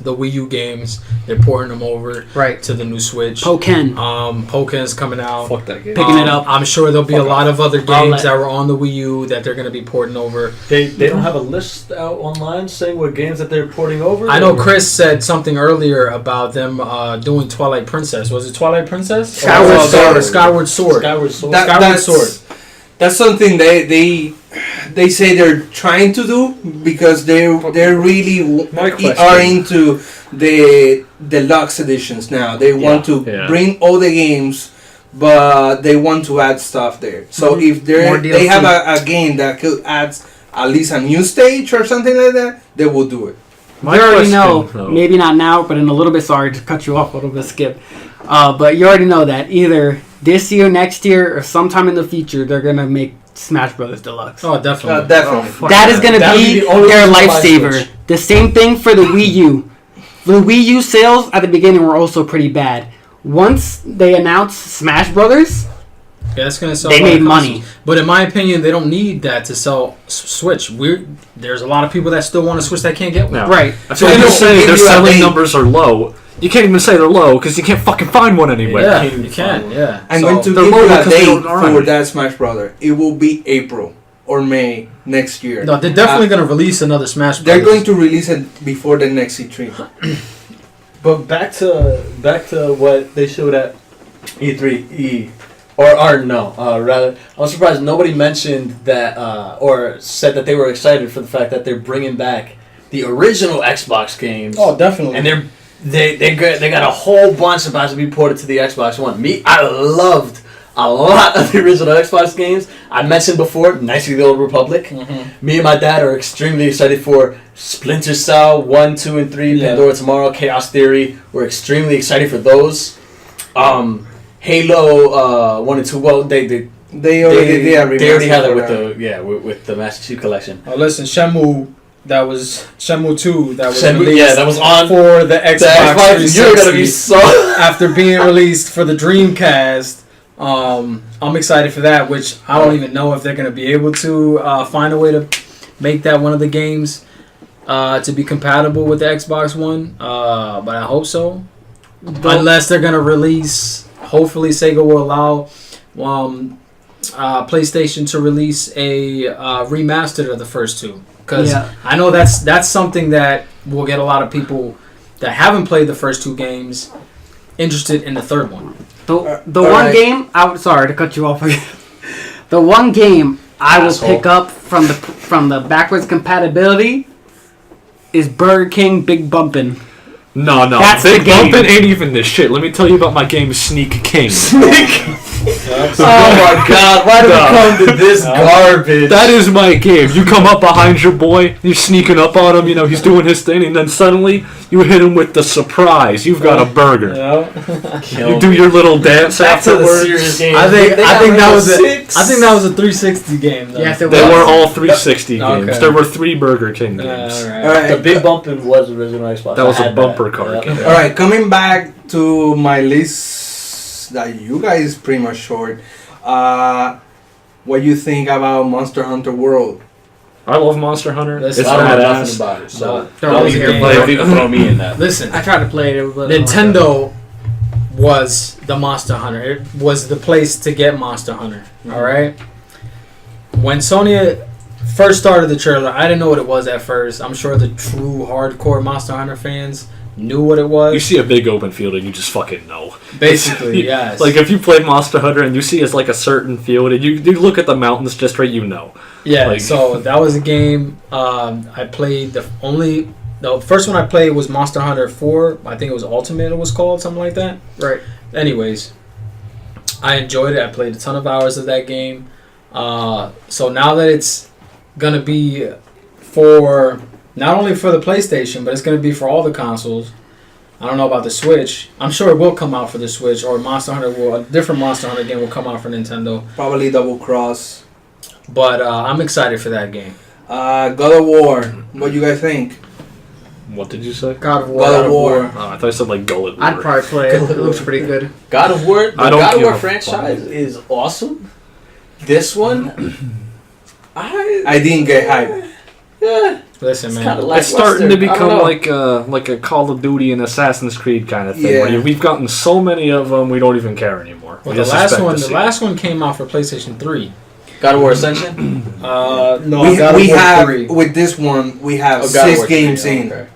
Wii U games. They're porting them over to the new Switch. Poken's coming out. Fuck that game. Picking it up. I'm sure there'll be a lot of other games that were on the Wii U that they're going to be porting over. They don't have a list out online saying what games that they're porting over? I know Chris said something earlier about them doing Twilight Princess. Was it Twilight Princess? Skyward Sword. Skyward Sword. Skyward Sword. That's something they say they're trying to do because they really are into the deluxe editions now. They want to bring all the games, but they want to add stuff there. So if they have a game that could add at least a new stage or something like that, they will do it. You already know, maybe not now, but in a little bit, sorry to cut you off a little bit, Skip. But you already know that either this year, next year, or sometime in the future, they're going to make Smash Brothers Deluxe. Oh, definitely. That is going to be their lifesaver. The same thing for the Wii U. The Wii U sales at the beginning were also pretty bad. Once they announced Smash Brothers, that's gonna sell. They made money. But in my opinion, they don't need that to sell Switch. There's a lot of people that still want to Switch that can't get one. No. Right. So you're saying their selling numbers are low. You can't even say they're low because you can't fucking find one anywhere. Yeah, you can. Yeah. I'm going to give you a date for that Smash Brother. It will be April or May next year. No, they're definitely going to release another Smash Brothers. They're going to release it before the next E3. But back to what they showed at E3. Rather, I'm surprised nobody mentioned that or said that they were excited for the fact that they're bringing back the original Xbox games. Oh, definitely. And they got a whole bunch about to be ported to the Xbox One. I loved a lot of the original Xbox games. I mentioned before, Knights of the Old Republic. Mm-hmm. Me and my dad are extremely excited for Splinter Cell 1, 2, and 3, Pandora Tomorrow, Chaos Theory. We're extremely excited for those. Halo 1 and 2. Well, they already had it with the Master Chief Collection. Oh, listen, Shenmue 2. That was released that was on for the Xbox 360. You're gonna be so after being released for the Dreamcast. I'm excited for that, which I don't even know if they're gonna be able to find a way to make that one of the games to be compatible with the Xbox One. But I hope so. Unless they're gonna release. Hopefully, Sega will allow PlayStation to release a remastered of the first two, because I know that's something that will get a lot of people that haven't played the first two games interested in the third one. The one game sorry to cut you off again. The one game I will pick up from the backwards compatibility is Burger King Big Bumpin'. No. That's Big Bumpin' ain't even this shit. Let me tell you about my game Sneak King. Oh my god, why did we come to this garbage? That is my game. You come up behind your boy, you're sneaking up on him, he's doing his thing, and then suddenly you hit him with the surprise. You've got a burger. You do your little dance afterwards. I think that was a 360 game though. Yes, they were all 360 games. Okay. There were 3 Burger King games. All right. The Big Bumpin' was original Xbox. That was a bumper car game. Alright, coming back to my list that you guys pretty much short. What do you think about Monster Hunter World? I love Monster Hunter. It's badass about it. So throw me in that. Listen, I tried to play it. Nintendo was the Monster Hunter. It was the place to get Monster Hunter. Mm-hmm. All right. When Sony first started the trailer, I didn't know what it was at first. I'm sure the true hardcore Monster Hunter fans knew what it was. You see a big open field and you just fucking know. Basically, yes. Like if you played Monster Hunter and you see it's like a certain field and you look at the mountains just right, Yeah, so that was a game I played. The first one I played was Monster Hunter 4. I think it was Ultimate it was called, something like that. Right. Anyways, I enjoyed it. I played a ton of hours of that game. So now that it's going to be for not only for the PlayStation, but it's going to be for all the consoles. I don't know about the Switch. I'm sure it will come out for the Switch, or a different Monster Hunter game will come out for Nintendo. Probably Double Cross. But I'm excited for that game. God of War. What do you guys think? What did you say? God of War. God of War. Oh, I thought you said like Gullet War. I'd probably play it. It looks pretty good. God of War. The God of War franchise fuck. is awesome. This one, I didn't get hype. Yeah. Listen, man. It's starting to become like a Call of Duty and Assassin's Creed kind of thing. Yeah. Where we've gotten so many of them, we don't even care anymore. Well, the last one came out for PlayStation 3. God of War Ascension. No, we have 3. With this one we have 6 games 3, in. Okay.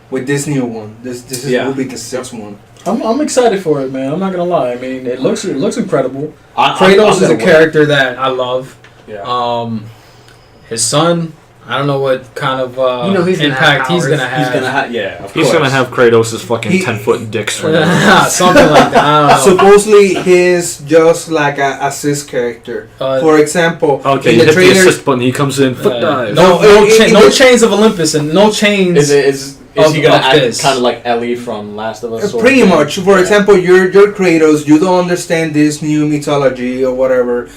With this new one, this will be the 6th one. I'm excited for it, man. I'm not gonna lie. I mean, it looks incredible. Kratos is a character that I love. Yeah. His son. I don't know what kind of impact he's gonna have. He's gonna have, yeah. Of He's course. gonna have Kratos' fucking 10-foot dick swing. Something like that. I don't know. Supposedly, he's just like an assist character. For example, okay, in you the hit the trailers, assist button, he comes in, foot dive. No chains of Olympus and no chains. Is he gonna act kind of like Ellie from Last of Us? Pretty much. For example, you're Kratos. You don't understand this new mythology or whatever.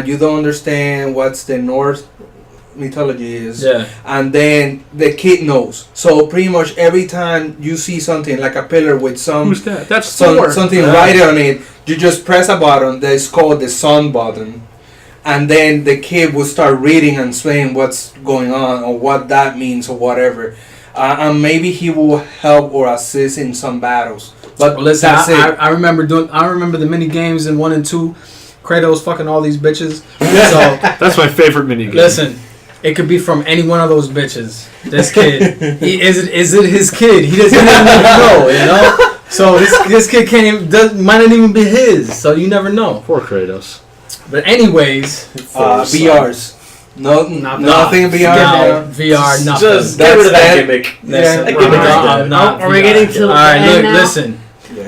You don't understand what's the Norse mythology is. Yeah. And then the kid knows. So pretty much every time you see something like a pillar with some Who's that? That's Thor. something right on it, you just press a button that's called the sun button. And then the kid will start reading and saying what's going on or what that means or whatever. And maybe he will help or assist in some battles. But well, listen, that's it. I remember the mini games in 1 and 2. Kratos fucking all these bitches. So that's my favorite mini game. Listen, it could be from any one of those bitches. This kid, is it his kid? He doesn't even know, you know. So this kid might not even be his. So you never know. Poor Kratos. But anywais, VRs. Nothing VR. VR, nothing. Just get rid of that gimmick. Are we getting to? All right, look, listen.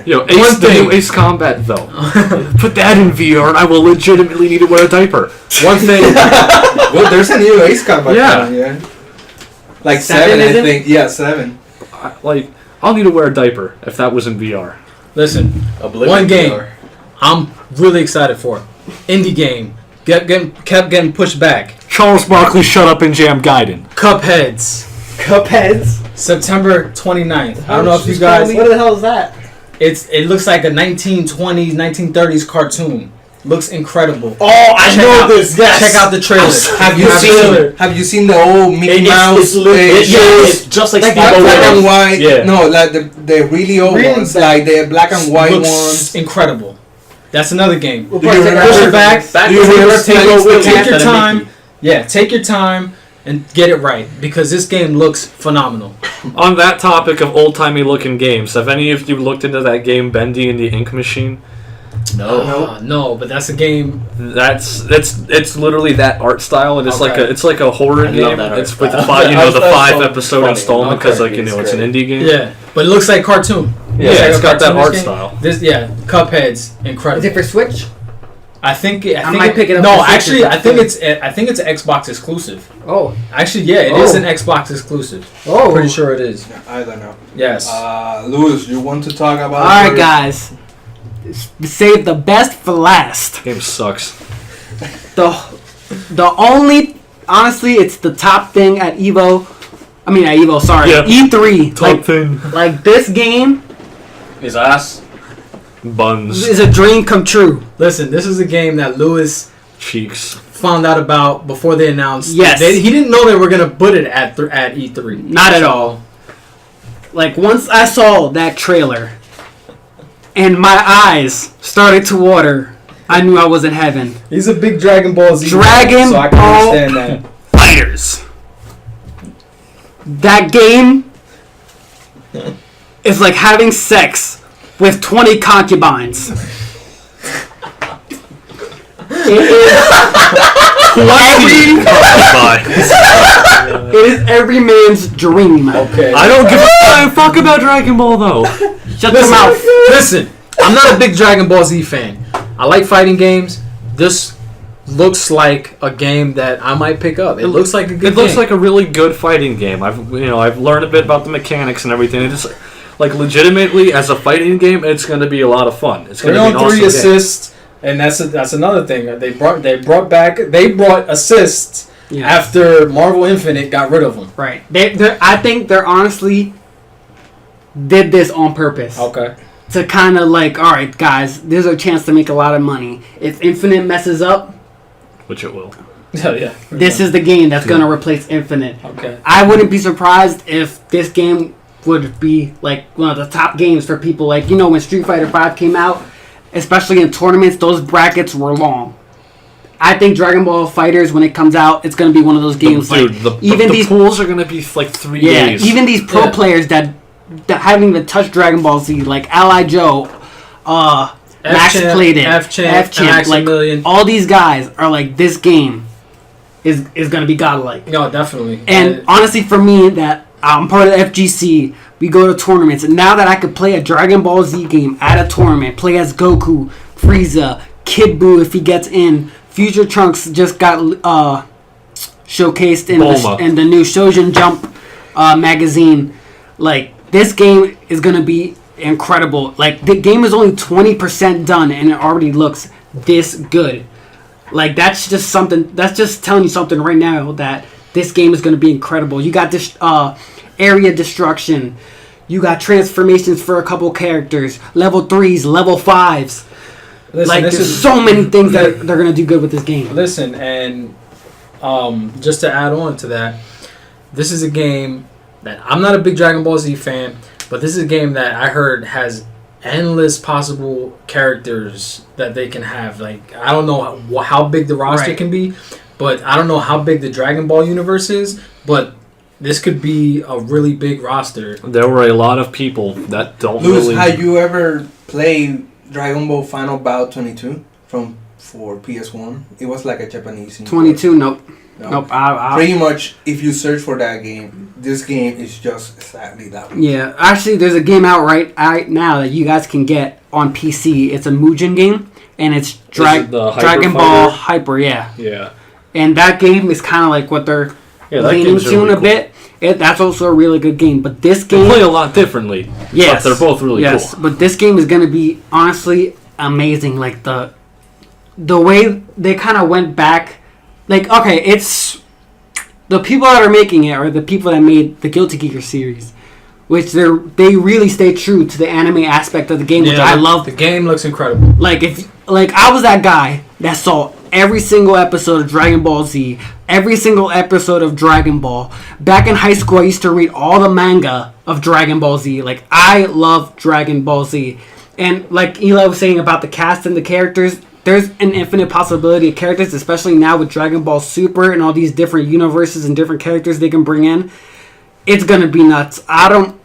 Yo, the new Ace Combat though. Put that in VR, and I will legitimately need to wear a diaper. One thing. Well, there's a new Ace Combat. Yeah. Like 7, I think. Yeah, 7. I'll need to wear a diaper if that was in VR. Listen, one game I'm really excited for. Indie game. Kept getting pushed back. Charles Barkley, shut up and jam Gaiden. Cupheads. September 29th. I don't know if you guys. What the hell is that? It looks like a 1920s, 1930s cartoon. Looks incredible. Oh, I know this. Yes. Check out the trailer. Have you seen the old Mickey Mouse? It's just like black and white. Yeah. No, like the really old ones, like the black and white ones. Incredible. That's another game. Push it back. Take your time. Yeah, take your time and get it right because this game looks phenomenal. On that topic of old-timey looking games, have any of you looked into that game Bendy and the Ink Machine? No, but that's a game. It's literally that art style, and it's like a horror game. It's with the 5 episode installment because it's an indie game. Yeah, but it looks like cartoon. Yeah, it's got that art style. Cuphead's incredible. Is it for Switch? I think I might pick it up. No, actually, I think it's an Xbox exclusive. Oh, actually, yeah, it is an Xbox exclusive. Oh, pretty sure it is. I don't know. Yes. Lewis, you want to talk about? All right, guys. Save the best for last. Game sucks. The only, honestly, it's the top thing at Evo. I mean, at Evo. Sorry, yeah. E3. Top thing. Like this game. His ass. Buns. Is a dream come true. Listen, this is a game that Lewis Cheeks found out about before they announced. Yes. He didn't know they were gonna put it at E3. Not at all. Like once I saw that trailer, and my eyes started to water, I knew I was in heaven. He's a big Dragon Ball Z fan, so I can understand that. Fighters. That game is like having sex with 20 concubines. It is every man's dream. Okay. I don't give a fuck about Dragon Ball though. Shut your mouth. Listen, I'm not a big Dragon Ball Z fan. I like fighting games. This looks like a game that I might pick up. It looks like a good game. It looks like a really good fighting game. I've learned a bit about the mechanics and everything. It just like legitimately as a fighting game, it's going to be a lot of fun. It's going to be an awesome 3 assists, and that's another thing. They brought assists after Marvel Infinite got rid of them. Right. I think they're honestly did this on purpose. Okay. To kind of like, all right, guys, there's a chance to make a lot of money. If Infinite messes up, which it will. Yeah. This is the game that's going to replace Infinite. Okay. I wouldn't be surprised if this game would be like one of the top games for people. Like, when Street Fighter V came out, especially in tournaments, those brackets were long. I think Dragon Ball FighterZ, when it comes out, it's going to be one of those games. The pools are going to to be like 3 days. Even these pro players that haven't even touched Dragon Ball Z, like Ally Joe, Max played it, F-Champ, like all these guys are like, this game is going to be godlike. No, definitely. And honestly, for me, that I'm part of the FGC, we go to tournaments, and now that I could play a Dragon Ball Z game at a tournament, play as Goku, Frieza, Kid Buu if he gets in, Future Trunks just got showcased in the new Shonen Jump magazine. Like, this game is going to be incredible. Like, the game is only 20% done, and it already looks this good. Like, that's just telling you something right now that this game is going to be incredible. You got this area destruction. You got transformations for a couple characters. Level 3s, level 5s. Listen, there's so many things that they're going to do good with this game. Listen, and just to add on to that, this is a game that I'm not a big Dragon Ball Z fan, but this is a game that I heard has endless possible characters that they can have. Like, I don't know how big the roster can be, but I don't know how big the Dragon Ball universe is, but this could be a really big roster. There were a lot of people that don't Luz, have you ever played Dragon Ball Final Bout 22 for PS1? It was like a Japanese 22, nope. Nope. Pretty much, if you search for that game, this game is just exactly that one. Yeah, actually, there's a game out right now that you guys can get on PC. It's a Mugen game, and it's Dragon Ball Hyper. Yeah. And that game is kind of like what they're leaning to really a bit. That's also a really good game. But this game, they play a lot differently. Yes, but they're both really cool. But this game is going to be honestly amazing. Like the way they kind of went back. Like, okay, it's the people that are making it are the people that made the Guilty Gear series, which they really stay true to the anime aspect of the game, which I love. The game looks incredible. Like, I was that guy that saw every single episode of Dragon Ball Z, every single episode of Dragon Ball. Back in high school, I used to read all the manga of Dragon Ball Z. Like, I love Dragon Ball Z. And like Eli was saying about the cast and the characters, there's an infinite possibility of characters, especially now with Dragon Ball Super and all these different universes and different characters they can bring in. It's going to be nuts. Right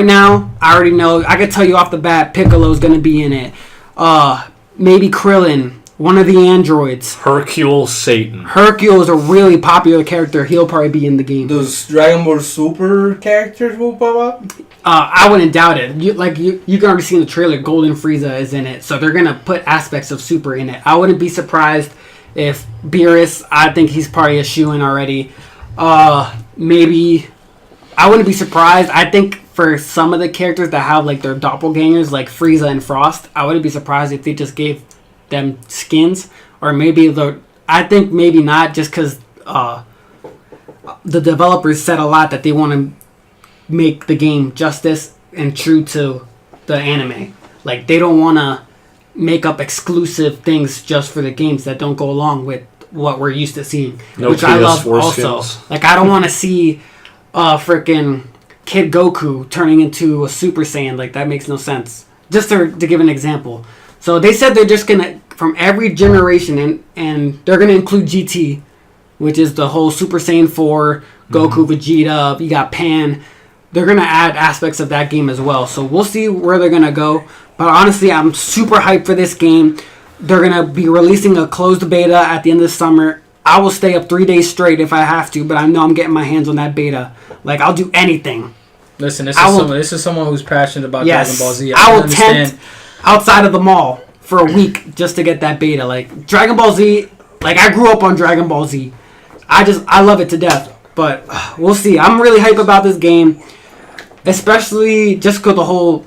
now, I already know. I can tell you off the bat, Piccolo's going to be in it. Maybe Krillin, one of the androids. Hercule Satan. Hercule is a really popular character. He'll probably be in the game. Those Dragon Ball Super characters will pop up? I wouldn't doubt it. You can already see in the trailer, Golden Frieza is in it. So they're going to put aspects of Super in it. I wouldn't be surprised if Beerus, I think he's probably a shoo-in already. Maybe, I wouldn't be surprised. I think for some of the characters that have like their doppelgangers, like Frieza and Frost, I wouldn't be surprised if they just gave them skins. Or maybe, I think maybe not, just because the developers said a lot that they want to make the game justice and true to the anime. Like, they don't want to make up exclusive things just for the games that don't go along with what we're used to seeing, which I love also. Skills. Like, I don't want to see freaking Kid Goku turning into a Super Saiyan. Like, that makes no sense. Just to give an example. So they said they're just gonna, from every generation, and they're gonna include GT, which is the whole Super Saiyan 4, Goku, Vegeta, you got Pan. They're going to add aspects of that game as well. So we'll see where they're going to go. But honestly, I'm super hyped for this game. They're going to be releasing a closed beta at the end of the summer. I will stay up 3 days straight if I have to, but I know I'm getting my hands on that beta. Like, I'll do anything. Listen, this is someone who's passionate about Dragon Ball Z. I will tent outside of the mall for a week just to get that beta. Like Dragon Ball Z, like I grew up on Dragon Ball Z. I love it to death. But we'll see. I'm really hype about this game, especially just because the whole,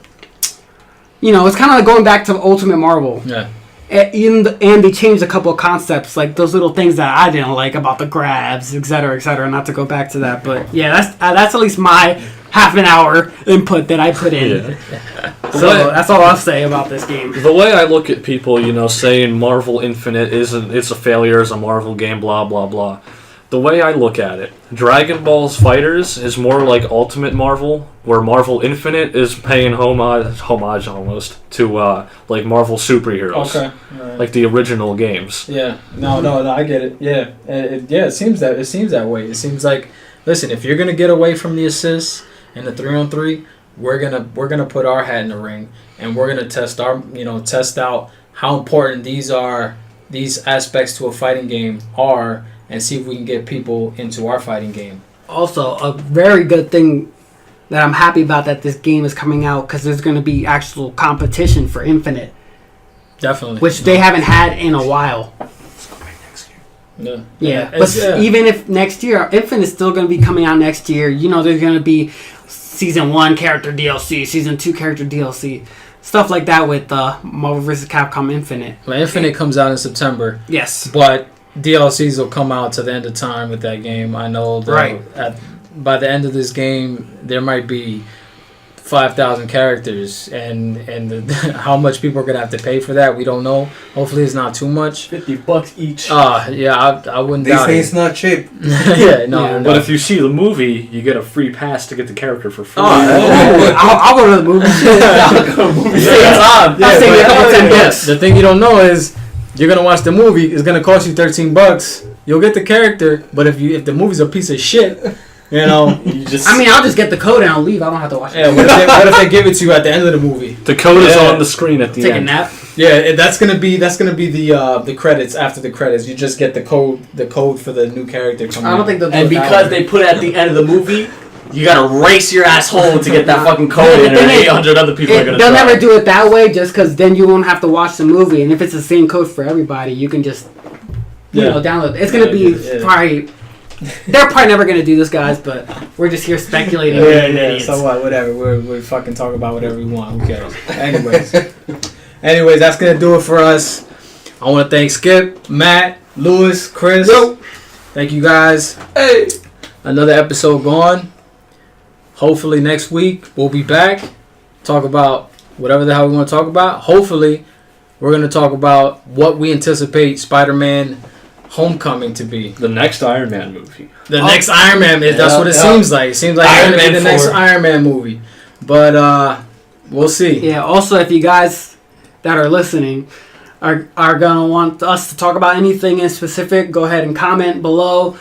it's kind of like going back to Ultimate Marvel. Yeah. And they changed a couple of concepts, like those little things that I didn't like about the grabs, et cetera, not to go back to that. But yeah, that's at least my half an hour input that I put in. Yeah. So that's all I'll say about this game. The way I look at people, saying Marvel Infinite it's a failure as a Marvel game, blah, blah, blah. The way I look at it, Dragon Ball's Fighters is more like Ultimate Marvel, where Marvel Infinite is paying homage almost to like Marvel superheroes. Okay. Right. Like the original games. Yeah. No, I get it. Yeah. It seems that way. It seems like, listen, if you're gonna get away from the assists and the 3-on-3, we're gonna put our hat in the ring and we're gonna test out how important these aspects to a fighting game are. And see if we can get people into our fighting game. Also, a very good thing that I'm happy about that this game is coming out because there's going to be actual competition for Infinite. Definitely. Which they haven't had in a while. It's coming next year. Yeah. But even if next year, Infinite's still going to be coming out next year, there's going to be Season 1 character DLC, Season 2 character DLC. Stuff like that with Marvel vs. Capcom Infinite. Well, Infinite comes out in September. Yes. But DLCs will come out to the end of time with that game. I know that by the end of this game, there might be 5,000 characters, and how much people are gonna have to pay for that, we don't know. Hopefully, it's not too much. $50 each. Yeah, I wouldn't doubt it. These things not cheap. Yeah, no. But if you see the movie, you get a free pass to get the character for free. I'll go to the movie. I'll go to the movie. The thing you don't know is, you're gonna watch the movie. It's gonna cost you $13. You'll get the character, but if the movie's a piece of shit, you just. I'll just get the code and I'll leave. I don't have to watch it. Yeah. What if they give it to you at the end of the movie? The code is on the screen at the end. Take a nap. Yeah, that's gonna be the credits after the credits. You just get the code for the new character coming. I don't think they'll do and because they put it at the end of the movie. You gotta race your ass home to get that fucking code in, and 800 other people are gonna. They'll never do it that way, just because then you won't have to watch the movie, and if it's the same code for everybody, you can just, download it. It's gonna be probably. They're probably never gonna do this, guys, but we're just here speculating. So what? Whatever. We fucking talk about whatever we want. Who cares? Anyways, that's gonna do it for us. I want to thank Skip, Matt, Lewis, Chris. Yo. Thank you guys. Hey. Another episode gone. Hopefully next week we'll be back. Talk about whatever the hell we want to talk about. Hopefully we're going to talk about what we anticipate Spider-Man Homecoming to be. The next Iron Man movie. Next Iron Man. That's what it seems like. It seems like it's going to be the next Iron Man movie. But we'll see. Yeah, also if you guys that are listening are going to want us to talk about anything in specific, go ahead and comment below.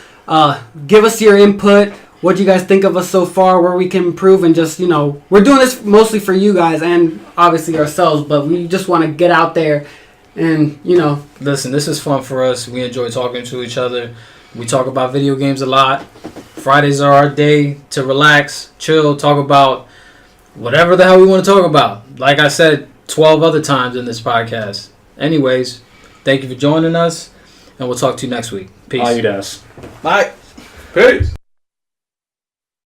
Give us your input. What do you guys think of us so far, where we can improve, and just, we're doing this mostly for you guys and obviously ourselves, but we just want to get out there and, Listen, this is fun for us. We enjoy talking to each other. We talk about video games a lot. Fridays are our day to relax, chill, talk about whatever the hell we want to talk about. Like I said 12 other times in this podcast. Anyways, thank you for joining us, and we'll talk to you next week. Peace. Adidas. Bye. Peace.